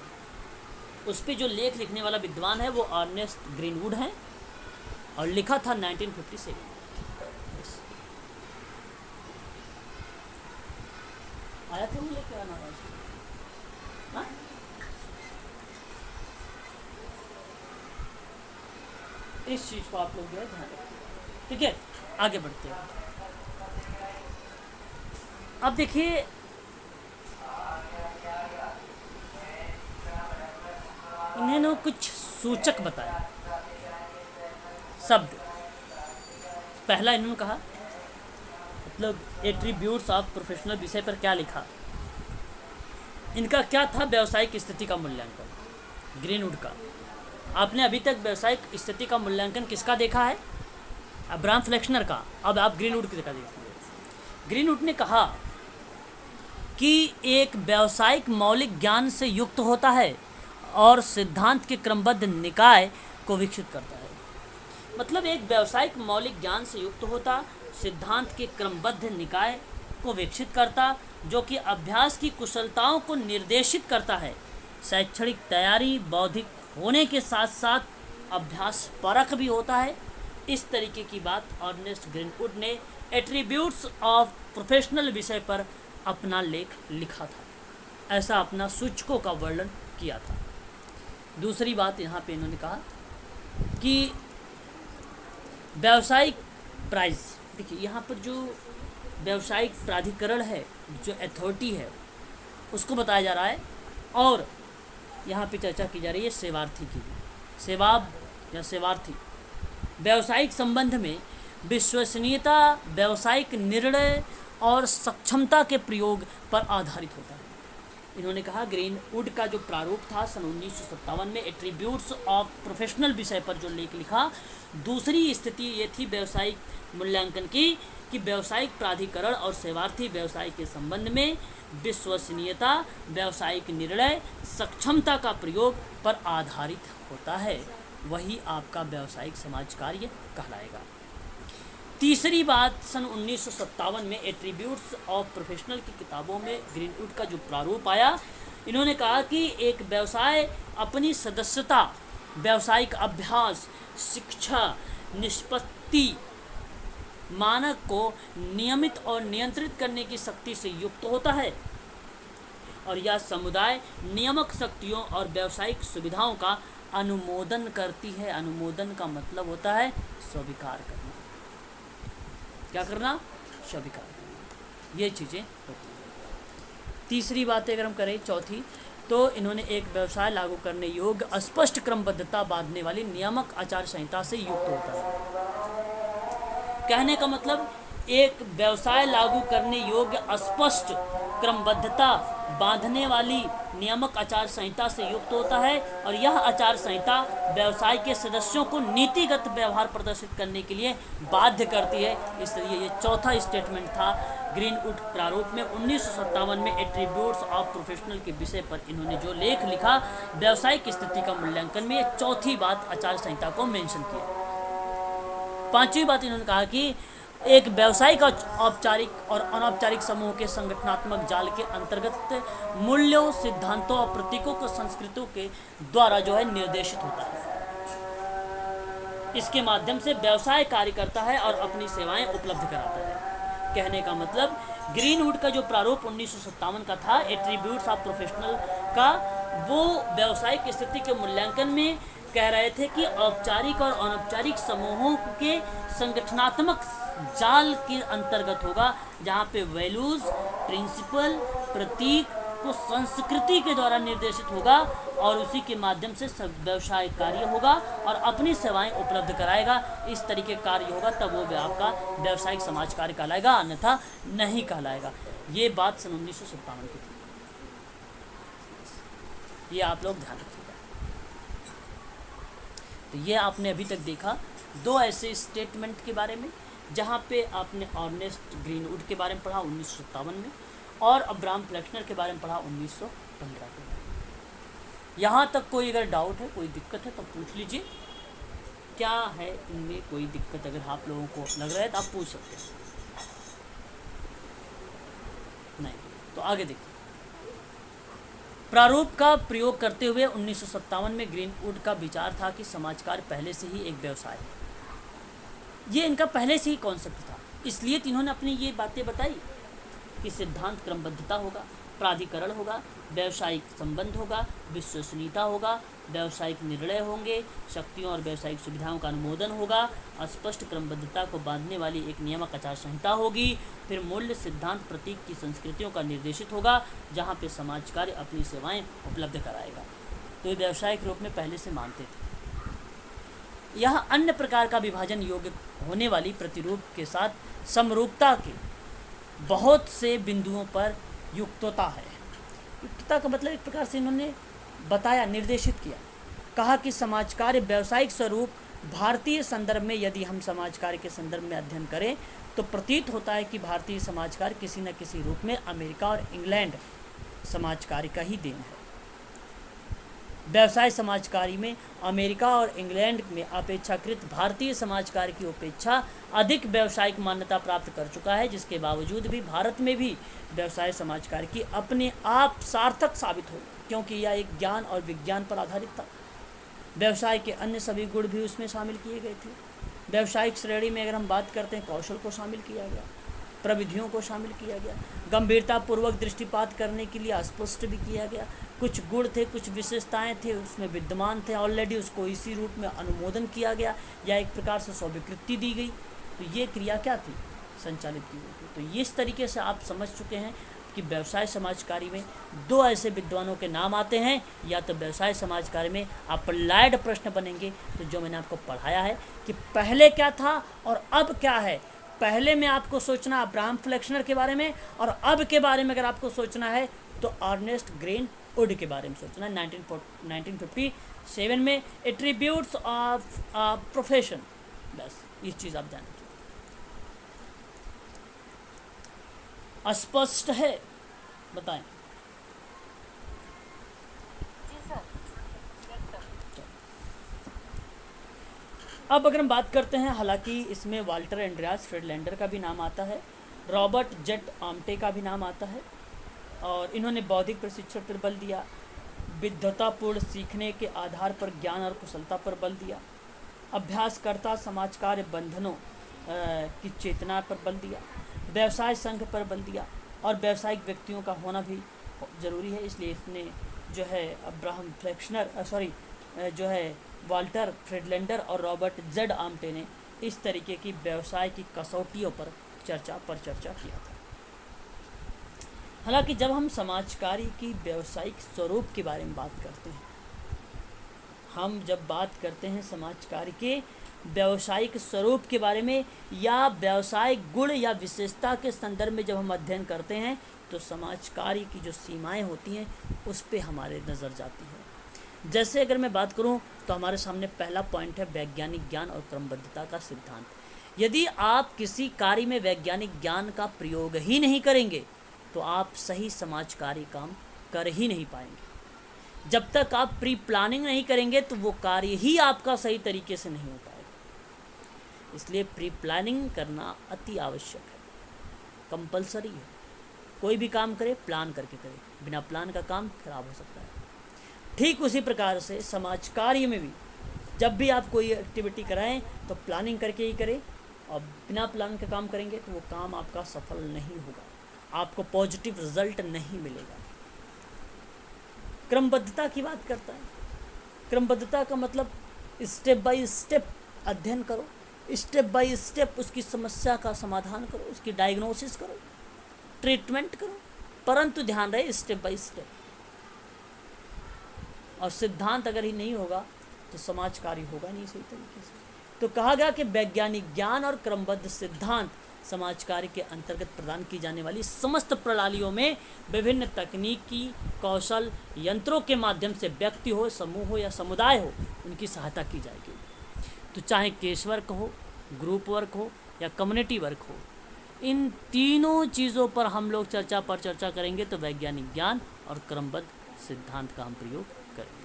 उस पे जो लेख लिखने वाला विद्वान है वो अर्नेस्ट ग्रीनवुड है, और लिखा था 1957। आया था वो लेके आना हाँ? इस चीज को आप लोग जो है ध्यान रखें, ठीक है। आगे बढ़ते हैं। अब देखिए, इन्होंने कुछ सूचक बताए शब्द। पहला इन्होंने कहा, मतलब एट्रीब्यूट्स ऑफ प्रोफेशनल विषय पर क्या लिखा, इनका क्या था, व्यावसायिक स्थिति का मूल्यांकन ग्रीनवुड का। आपने अभी तक व्यावसायिक स्थिति का मूल्यांकन किसका देखा है, अब्राहम फ्लेक्सनर का। अब आप ग्रीनवुड का देखेंगे। ग्रीनवुड ने कहा कि एक व्यावसायिक मौलिक ज्ञान से युक्त होता है और सिद्धांत के क्रमबद्ध निकाय को विकसित करता है। मतलब एक व्यावसायिक मौलिक ज्ञान से युक्त होता, सिद्धांत के क्रमबद्ध निकाय को विकसित करता, जो कि अभ्यास की कुशलताओं को निर्देशित करता है। शैक्षणिक तैयारी बौद्धिक होने के साथ साथ अभ्यास परक भी होता है। इस तरीके की बात अर्नेस्ट ग्रीनवुड ने एट्रीब्यूट्स ऑफ प्रोफेशनल विषय पर अपना लेख लिखा था, ऐसा अपना सूचकों का वर्णन किया था। दूसरी बात यहाँ पे इन्होंने कहा कि व्यावसायिक प्राइस, देखिए यहाँ पर जो व्यावसायिक प्राधिकरण है, जो अथॉरिटी है, उसको बताया जा रहा है। और यहाँ पे चर्चा की जा रही है सेवार्थी की भी। सेवाब या सेवार्थी व्यावसायिक संबंध में विश्वसनीयता, व्यावसायिक निर्णय और सक्षमता के प्रयोग पर आधारित होता है। इन्होंने कहा ग्रीनवुड का जो प्रारूप था सन 1957 में एट्रीब्यूट्स ऑफ प्रोफेशनल विषय पर जो लेख लिखा, दूसरी स्थिति ये थी व्यावसायिक मूल्यांकन की कि व्यावसायिक प्राधिकरण और सेवार्थी व्यवसाय के संबंध में विश्वसनीयता, व्यावसायिक निर्णय, सक्षमता का प्रयोग पर आधारित होता है, वही आपका व्यावसायिक समाज कार्य कहलाएगा। तीसरी बात, सन 1957 में एट्रीब्यूट्स ऑफ प्रोफेशनल की किताबों में ग्रीनवुड का जो प्रारूप आया, इन्होंने कहा कि एक व्यवसाय अपनी सदस्यता, व्यावसायिक अभ्यास, शिक्षा, निष्पत्ति मानक को नियमित और नियंत्रित करने की शक्ति से युक्त होता है, और यह समुदाय नियामक शक्तियों और व्यावसायिक सुविधाओं का अनुमोदन करती है। अनुमोदन का मतलब होता है स्वीकार करना। क्या करना? स्वीकार करना। ये चीज़ें होती हैं। तीसरी बात अगर हम करें, चौथी, तो इन्होंने एक व्यवसाय लागू करने योग्य स्पष्ट क्रमबद्धता बांधने वाली नियामक आचार संहिता से युक्त होता है। कहने का मतलब एक व्यवसाय लागू करने योग्य स्पष्ट क्रमबद्धता बांधने वाली नियामक आचार संहिता से युक्त होता है, और यह आचार संहिता व्यवसाय के सदस्यों को नीतिगत व्यवहार प्रदर्शित करने के लिए बाध्य करती है। इसलिए ये चौथा स्टेटमेंट था ग्रीनवुड प्रारूप में 1957 में एट्रीब्यूट्स ऑफ प्रोफेशनल के विषय पर इन्होंने जो लेख लिखा व्यावसायिक स्थिति का मूल्यांकन में, ये चौथी बात आचार संहिता को मेंशन किया। पांचवी बात इन्होंने कहा कि एक व्यावसायिक औपचारिक और अनौपचारिक समूह के संगठनात्मक जाल के अंतर्गत मूल्यों, सिद्धांतों और प्रतीकों को संस्कृतियों के द्वारा जो है निर्देशित होता है। इसके माध्यम से व्यवसाय कार्य करता है और अपनी सेवाएं उपलब्ध कराता है। कहने का मतलब ग्रीनवुड का जो प्रारूप 1957 का था एट्रीब्यूट्स ऑफ प्रोफेशनल का, वो व्यावसायिक स्थिति के मूल्यांकन में कह रहे थे कि औपचारिक और अनौपचारिक समूहों के संगठनात्मक जाल के अंतर्गत होगा, जहाँ पे वैल्यूज, प्रिंसिपल, प्रतीक को संस्कृति के द्वारा निर्देशित होगा और उसी के माध्यम से व्यवसाय कार्य होगा और अपनी सेवाएं उपलब्ध कराएगा। इस तरीके कार्य होगा तब वो आपका व्यावसायिक समाज कार्य कहलाएगा, अन्यथा नहीं कहलाएगा। ये बात सन 1957 की थी, ये आप लोग ध्यान रखिएगा। तो ये आपने अभी तक देखा दो ऐसे स्टेटमेंट के बारे में, जहाँ पे आपने अर्नेस्ट ग्रीनवुड के बारे में पढ़ा 1957 में और अब्राहम फ्लेक्सनर के बारे में पढ़ा 1915 में। यहाँ तक कोई अगर डाउट है, कोई दिक्कत है तो पूछ लीजिए। क्या है इनमें कोई दिक्कत अगर आप लोगों को लग रहा है तो आप पूछ सकते हैं। नहीं तो आगे देखिए। प्रारूप का प्रयोग करते हुए 1957 में ग्रीनवुड का विचार था कि समाज कार्य पहले से ही एक व्यवसाय है। ये इनका पहले से ही कॉन्सेप्ट था, इसलिए इन्होंने अपनी ये बातें बताई कि सिद्धांत क्रमबद्धता होगा, प्राधिकरण होगा, व्यावसायिक संबंध होगा, विश्वसनीयता होगा, व्यावसायिक निर्णय होंगे, शक्तियों और व्यावसायिक सुविधाओं का अनुमोदन होगा, स्पष्ट क्रमबद्धता को बांधने वाली एक नियामक आचार संहिता होगी, फिर मूल्य, सिद्धांत, प्रतीक की संस्कृतियों का निर्देशित होगा, जहाँ पे समाज कार्य अपनी सेवाएं उपलब्ध कराएगा। तो ये व्यावसायिक रूप में पहले से मानते थे। यह अन्य प्रकार का विभाजन योग्य होने वाली प्रतिरूप के साथ समरूपता के बहुत से बिंदुओं पर युक्तता है। युक्तता का मतलब एक प्रकार से इन्होंने बताया, निर्देशित किया, कहा कि समाज कार्य व्यावसायिक स्वरूप भारतीय संदर्भ में, यदि हम समाज कार्य के संदर्भ में अध्ययन करें तो प्रतीत होता है कि भारतीय समाज कार्य किसी न किसी रूप में अमेरिका और इंग्लैंड समाज कार्य का ही देन है। व्यवसाय समाज कार्य में अमेरिका और इंग्लैंड में अपेक्षाकृत भारतीय समाज कार्य की अपेक्षा अधिक व्यावसायिक मान्यता प्राप्त कर चुका है, जिसके बावजूद भी भारत में भी व्यवसाय समाज कार्य की अपने आप सार्थक साबित हो, क्योंकि यह एक ज्ञान और विज्ञान पर आधारित था। व्यवसाय के अन्य सभी गुण भी उसमें शामिल किए गए थे। व्यावसायिक श्रेणी में अगर हम बात करते हैं, कौशल को शामिल किया गया, प्रविधियों को शामिल किया गया, गंभीरतापूर्वक दृष्टिपात करने के लिए स्पष्ट भी किया गया, कुछ गुण थे, कुछ विशेषताएं थे उसमें विद्यमान थे ऑलरेडी, उसको इसी रूप में अनुमोदन किया गया या एक प्रकार से स्वीकृति दी गई। तो ये क्रिया क्या थी, संचालित की गई थी। तो इस तरीके से आप समझ चुके हैं कि व्यवसाय समाज कार्य में दो ऐसे विद्वानों के नाम आते हैं, या तो व्यवसाय समाज कार्य में अप्लाइड प्रश्न बनेंगे, तो जो मैंने आपको पढ़ाया है कि पहले क्या था और अब क्या है। पहले में आपको सोचना अब्राहम फ्लेक्सनर के बारे में, और अब के बारे में अगर आपको सोचना है तो अर्नेस्ट ग्रीन वुड के बारे में सोचना है। 1957 में एट्रीब्यूट्स ऑफ प्रोफेशन, बस ये चीज़ आप जान लीजिए। अस्पष्ट है, बताएं।
जी सर, एकदम।
अब अगर हम बात करते हैं, हालांकि इसमें वाल्टर एंड्रियास फ्रेडलैंडर का भी नाम आता है, रॉबर्ट जेट आमटे का भी नाम आता है, और इन्होंने बौद्धिक प्रशिक्षण पर बल दिया, विद्वतापूर्ण सीखने के आधार पर ज्ञान और कुशलता पर बल दिया, अभ्यासकर्ता समाज कार्य बंधनों की चेतना पर बल दिया, व्यवसाय संघ पर बल दिया, और व्यावसायिक व्यक्तियों का होना भी ज़रूरी है। इसलिए इसने जो है अब्राहम फ्लेक्सनर जो है वाल्टर फ्रेडलैंडर और रॉबर्ट जेड आमटे ने इस तरीके की व्यवसाय की कसौटियों पर चर्चा किया था। हालांकि जब हम समाज कार्य की व्यावसायिक स्वरूप के बारे में बात करते हैं, हम जब बात करते हैं समाज कार्य के व्यावसायिक स्वरूप के बारे में या व्यावसायिक गुण या विशेषता के संदर्भ में जब हम अध्ययन करते हैं, तो समाज कार्य की जो सीमाएं होती हैं उस पे हमारे नज़र जाती है। जैसे अगर मैं बात करूं तो हमारे सामने पहला पॉइंट है वैज्ञानिक ज्ञान और क्रमबद्धता का सिद्धांत। यदि आप किसी कार्य में वैज्ञानिक ज्ञान का प्रयोग ही नहीं करेंगे तो आप सही समाज कार्य काम कर ही नहीं पाएंगे। जब तक आप प्री प्लानिंग नहीं करेंगे तो वो कार्य ही आपका सही तरीके से नहीं हो पाएगा। इसलिए प्री प्लानिंग करना अति आवश्यक है, कंपलसरी है। कोई भी काम करे प्लान करके करे, बिना प्लान का काम खराब हो सकता है। ठीक उसी प्रकार से समाज कार्य में भी जब भी आप कोई एक्टिविटी कराएं तो प्लानिंग करके ही करें, और बिना प्लान का काम करेंगे तो वो काम आपका सफल नहीं होगा, आपको पॉजिटिव रिजल्ट नहीं मिलेगा। क्रमबद्धता की बात करता है। क्रमबद्धता का मतलब स्टेप बाय स्टेप अध्ययन करो, स्टेप बाय स्टेप उसकी समस्या का समाधान करो, उसकी डायग्नोसिस करो, ट्रीटमेंट करो, परंतु ध्यान रहे स्टेप बाय स्टेप। और सिद्धांत अगर ही नहीं होगा तो समाज कार्य होगा नहीं सही तरीके से। तो कहा गया कि वैज्ञानिक ज्ञान और क्रमबद्ध सिद्धांत समाज कार्य के अंतर्गत प्रदान की जाने वाली समस्त प्रणालियों में विभिन्न तकनीकी कौशल यंत्रों के माध्यम से व्यक्ति हो, समूह हो या समुदाय हो, उनकी सहायता की जाएगी। तो चाहे केस वर्क हो, ग्रुप वर्क हो या कम्युनिटी वर्क हो, इन तीनों चीज़ों पर हम लोग चर्चा करेंगे। तो वैज्ञानिक ज्ञान और क्रमबद्ध सिद्धांत का हम प्रयोग करेंगे।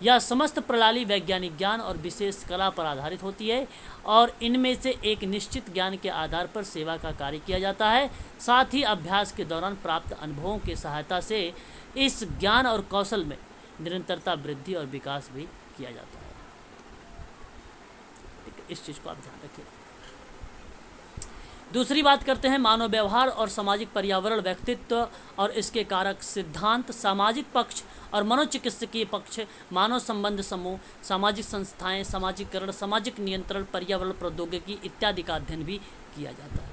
यह समस्त प्रणाली वैज्ञानिक ज्ञान और विशेष कला पर आधारित होती है, और इनमें से एक निश्चित ज्ञान के आधार पर सेवा का कार्य किया जाता है। साथ ही अभ्यास के दौरान प्राप्त अनुभवों की सहायता से इस ज्ञान और कौशल में निरंतरता वृद्धि और विकास भी किया जाता है। ठीक है, इस चीज़ को आप ध्यान रखिए। दूसरी बात करते हैं मानव व्यवहार और सामाजिक पर्यावरण, व्यक्तित्व और इसके कारक सिद्धांत, सामाजिक पक्ष और मनोचिकित्सकीय पक्ष, मानव संबंध समूह, सामाजिक संस्थाएं, सामाजिकरण, सामाजिक नियंत्रण, पर्यावरण प्रौद्योगिकी इत्यादि का अध्ययन भी किया जाता है।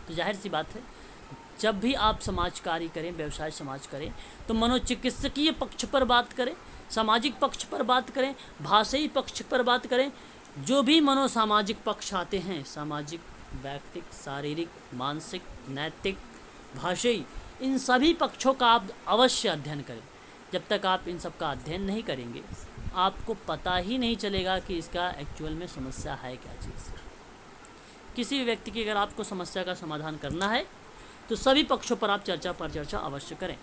तो जाहिर सी बात है, जब भी आप समाज कार्य करें, व्यवसाय समाज करें, तो मनोचिकित्सकीय पक्ष पर बात करें, सामाजिक पक्ष पर बात करें, भाषाई पक्ष पर बात करें। जो भी मनोसामाजिक पक्ष आते हैं, सामाजिक, वैयक्तिक, शारीरिक, मानसिक, नैतिक, भाषाई, इन सभी पक्षों का आप अवश्य अध्ययन करें। जब तक आप इन सब का अध्ययन नहीं करेंगे, आपको पता ही नहीं चलेगा कि इसका एक्चुअल में समस्या है क्या चीज़। किसी भी व्यक्ति की अगर आपको समस्या का समाधान करना है तो सभी पक्षों पर आप चर्चा अवश्य करें,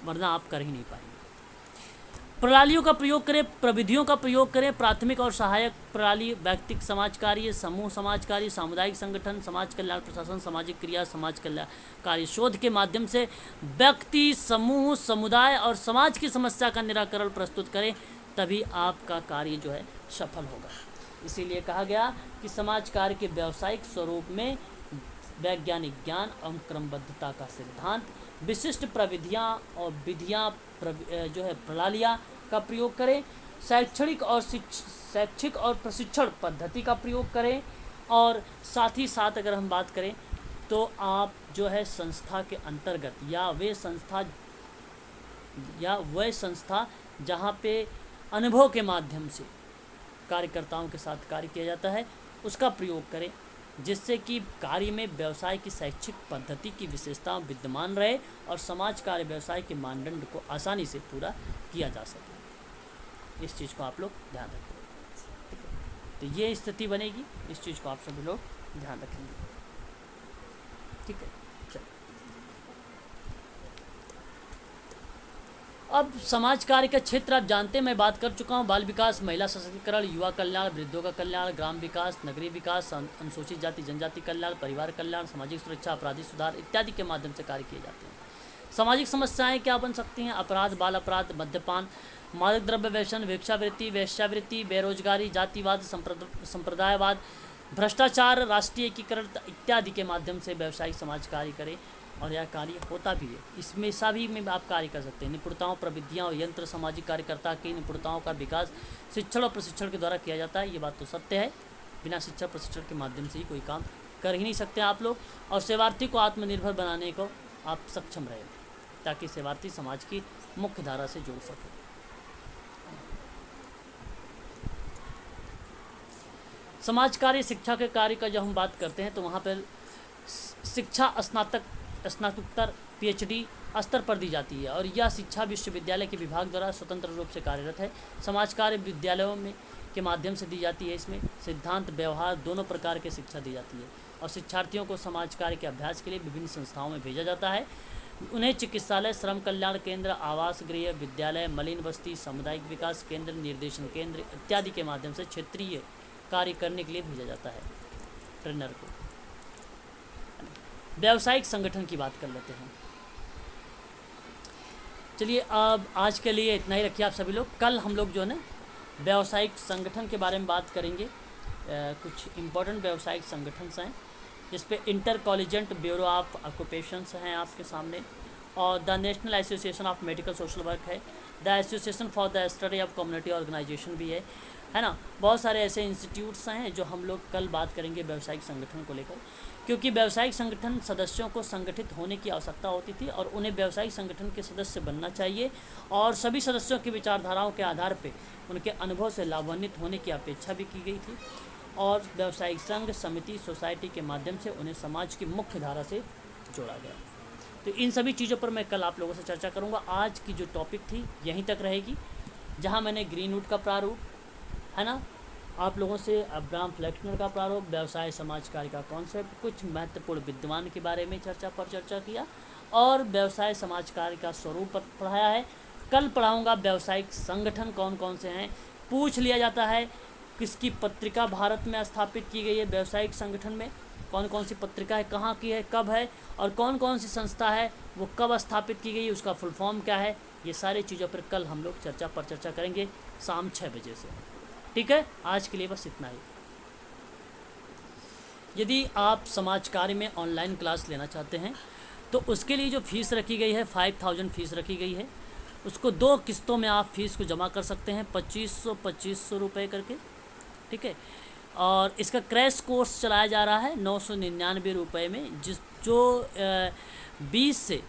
वरना आप कर ही नहीं पाएंगे। प्रणालियों का प्रयोग करें, प्रविधियों का प्रयोग करें, प्राथमिक और सहायक प्रणाली, व्यक्तिगत समाज कार्य, समूह समाज कार्य, सामुदायिक संगठन, समाज कल्याण प्रशासन, सामाजिक क्रिया, समाज कल्याण कार्य शोध के माध्यम से व्यक्ति, समूह, समुदाय और समाज की समस्या का निराकरण प्रस्तुत करें, तभी आपका कार्य जो है सफल होगा। इसीलिए कहा गया कि समाज कार्य के व्यावसायिक स्वरूप में वैज्ञानिक ज्ञान और क्रमबद्धता का सिद्धांत, विशिष्ट प्रविधियाँ और विधियाँ जो है प्रणालियाँ का प्रयोग करें, शैक्षिक और प्रशिक्षण पद्धति का प्रयोग करें, और साथ ही साथ अगर हम बात करें तो आप जो है संस्था के अंतर्गत या वह संस्था जहाँ पे अनुभव के माध्यम से कार्यकर्ताओं के साथ कार्य किया जाता है उसका प्रयोग करें, जिससे कि कार्य में व्यवसाय की शैक्षिक पद्धति की विशेषता विद्यमान रहे और समाज कार्य व्यवसाय के मानदंड को आसानी से पूरा किया जा सके। इस चीज़ को आप लोग ध्यान रखें। तो ये स्थिति बनेगी, इस चीज़ को आप सभी लोग ध्यान रखेंगे। ठीक है, चलो अब समाज कार्य का क्षेत्र आप जानते हैं, मैं बात कर चुका हूँ। बाल विकास, महिला सशक्तिकरण, युवा कल्याण, वृद्धों का कल्याण, ग्राम विकास, नगरीय विकास, अनुसूचित जाति जनजाति कल्याण, परिवार कल्याण, सामाजिक सुरक्षा, अपराधी सुधार इत्यादि के माध्यम से कार्य किए जाते हैं। सामाजिक समस्याएं क्या बन सकती हैं? अपराध, बाल अपराध, मद्यपान, मादक द्रव्य व्यसन, भिक्षावृत्ति, वेश्यावृत्ति, बेरोजगारी, जातिवाद, संप्रदायवाद, भ्रष्टाचार, राष्ट्रीय एकीकरण इत्यादि के माध्यम से व्यावसायिक समाज कार्य करें, और यह कार्य होता भी है। इसमें सभी में आप कार्य कर सकते हैं। निपुणताओं, प्रविधियाँ और यंत्र सामाजिक कार्यकर्ता की निपुणताओं का विकास शिक्षण और प्रशिक्षण के द्वारा किया जाता है। ये बात तो सत्य है, बिना शिक्षा प्रशिक्षण के माध्यम से ही कोई काम कर ही नहीं सकते आप लोग। और सेवार्थी को आत्मनिर्भर बनाने को आप सक्षम रहे, ताकि सेवार्थी समाज की मुख्य धारा से जुड़ सके। समाज कार्य शिक्षा के कार्य का जब हम बात करते हैं तो वहाँ पर शिक्षा स्नातकोत्तर पीएचडी स्तर पर दी जाती है, और यह शिक्षा विश्वविद्यालय के विभाग द्वारा स्वतंत्र रूप से कार्यरत है। समाज कार्य विद्यालयों में के माध्यम से दी जाती है। इसमें सिद्धांत, व्यवहार दोनों प्रकार की शिक्षा दी जाती है, और शिक्षार्थियों को समाज कार्य के अभ्यास के लिए विभिन्न संस्थाओं में भेजा जाता है। उन्हें चिकित्सालय, श्रम कल्याण केंद्र, आवास गृह, विद्यालय, मलिन बस्ती, सामुदायिक विकास केंद्र, निर्देशन केंद्र इत्यादि के माध्यम से क्षेत्रीय कार्य करने के लिए भेजा जाता है ट्रेनर को। व्यावसायिक संगठन की बात कर लेते हैं। चलिए अब आज के लिए इतना ही रखिए आप सभी लोग। कल हम लोग जो है ना व्यावसायिक संगठन के बारे में बात करेंगे। कुछ इम्पोर्टेंट व्यावसायिक संगठन हैं जिस पे intercollegiate bureau of occupations हैं आपके सामने, और the national association of medical social work है, the association for the study of community organisation भी है ना। बहुत सारे ऐसे इंस्टीट्यूट्स हैं जो हम लोग कल बात करेंगे व्यावसायिक संगठन को लेकर, क्योंकि व्यावसायिक संगठन सदस्यों को संगठित होने की आवश्यकता होती थी और उन्हें व्यावसायिक संगठन के सदस्य बनना चाहिए, और सभी सदस्यों की विचारधाराओं के आधार पर उनके अनुभव से लाभान्वित होने की अपेक्षा भी की गई थी, और व्यावसायिक संघ, समिति, सोसाइटी के माध्यम से उन्हें समाज की मुख्य धारा से जोड़ा गया। तो इन सभी चीज़ों पर मैं कल आप लोगों से चर्चा करूंगा। आज की जो टॉपिक थी यहीं तक रहेगी, जहां मैंने ग्रीनवुड का प्रारूप है ना, आप लोगों से अब्राहम फ्लेक्सनर का प्रारूप, व्यवसाय समाज कार्य का कॉन्सेप्ट, कुछ महत्वपूर्ण विद्वान के बारे में चर्चा किया, और व्यवसाय समाज कार्य का स्वरूप पढ़ाया है। कल पढ़ाऊँगा व्यावसायिक संगठन कौन कौन से हैं। पूछ लिया जाता है किसकी पत्रिका भारत में स्थापित की गई है, व्यावसायिक संगठन में कौन कौन सी पत्रिका है, कहाँ की है, कब है, और कौन कौन सी संस्था है, वो कब स्थापित की गई, उसका फुल फॉर्म क्या है, ये सारी चीज़ों पर कल हम लोग चर्चा करेंगे शाम 6 बजे से। ठीक है, आज के लिए बस इतना ही। यदि आप समाज कार्य में ऑनलाइन क्लास लेना चाहते हैं तो उसके लिए जो फ़ीस रखी गई है 5000 फ़ीस रखी गई है, उसको 2 किस्तों में आप फ़ीस को जमा कर सकते हैं 2500 रुपये करके। ठीक है, और इसका क्रैश कोर्स चलाया जा रहा है 999 रुपये में, जो 20 से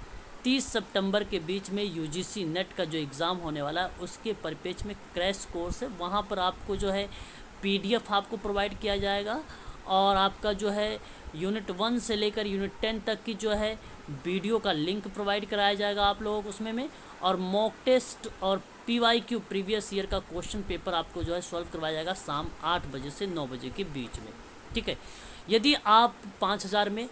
30 सितंबर के बीच में यूजीसी नेट का जो एग्ज़ाम होने वाला है उसके परिपेक्ष में क्रैश कोर्स है। वहाँ पर आपको जो है पीडीएफ आपको प्रोवाइड किया जाएगा, और आपका जो है यूनिट 1 से लेकर यूनिट 10 तक की जो है वीडियो का लिंक प्रोवाइड कराया जाएगा आप लोगों को उसमें में, और मॉक टेस्ट और PYQ प्रीवियस ईयर का क्वेश्चन पेपर आपको जो है सॉल्व करवाया जाएगा शाम 8 बजे से 9 बजे के बीच में। ठीक है, यदि आप 5000 में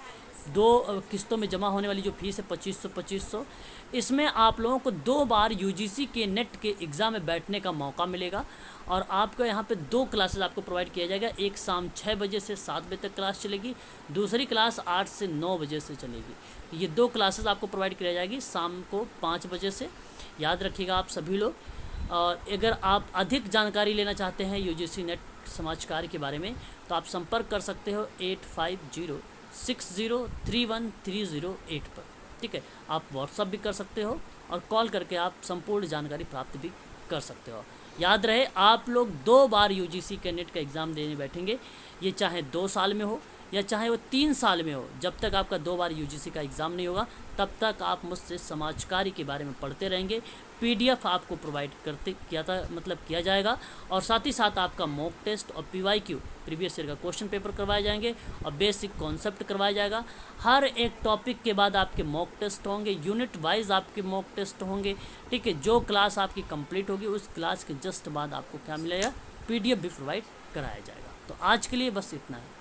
2 किस्तों में जमा होने वाली जो फीस है 2500, इसमें आप लोगों को 2 बार यूजीसी के नेट के एग्ज़ाम में बैठने का मौका मिलेगा, और आपको यहाँ पे 2 क्लासेस आपको प्रोवाइड किया जाएगा। एक शाम 6 बजे से 7 बजे तक क्लास चलेगी, दूसरी क्लास 8 से 9 बजे से चलेगी। ये 2 क्लासेस आपको प्रोवाइड किया जाएगी शाम को 5 बजे से, याद रखिएगा आप सभी लोग। और अगर आप अधिक जानकारी लेना चाहते हैं यूजीसी नेट समाजकार के बारे में, तो आप संपर्क कर सकते हो 8506031308 पर। ठीक है, आप व्हाट्सअप भी कर सकते हो और कॉल करके आप संपूर्ण जानकारी प्राप्त भी कर सकते हो। याद रहे, आप लोग 2 बार यूजीसी के नेट का एग्ज़ाम देने बैठेंगे, ये चाहे 2 साल में हो या चाहे वो 3 साल में हो। जब तक आपका 2 बार यूजीसी का एग्ज़ाम नहीं होगा तब तक आप मुझसे समाजकारी के बारे में पढ़ते रहेंगे। पीडीएफ आपको प्रोवाइड किया जाएगा और साथ ही साथ आपका मॉक टेस्ट और पीवाईक्यू प्रीवियस ईयर का क्वेश्चन पेपर करवाए जाएंगे और बेसिक कॉन्सेप्ट करवाया जाएगा। हर एक टॉपिक के बाद आपके मॉक टेस्ट होंगे, यूनिट वाइज आपके मॉक टेस्ट होंगे। ठीक है, जो क्लास आपकी कंप्लीट होगी उस क्लास के जस्ट बाद आपको क्या मिलेगा, पीडीएफ भी प्रोवाइड कराया जाएगा। तो आज के लिए बस इतना है।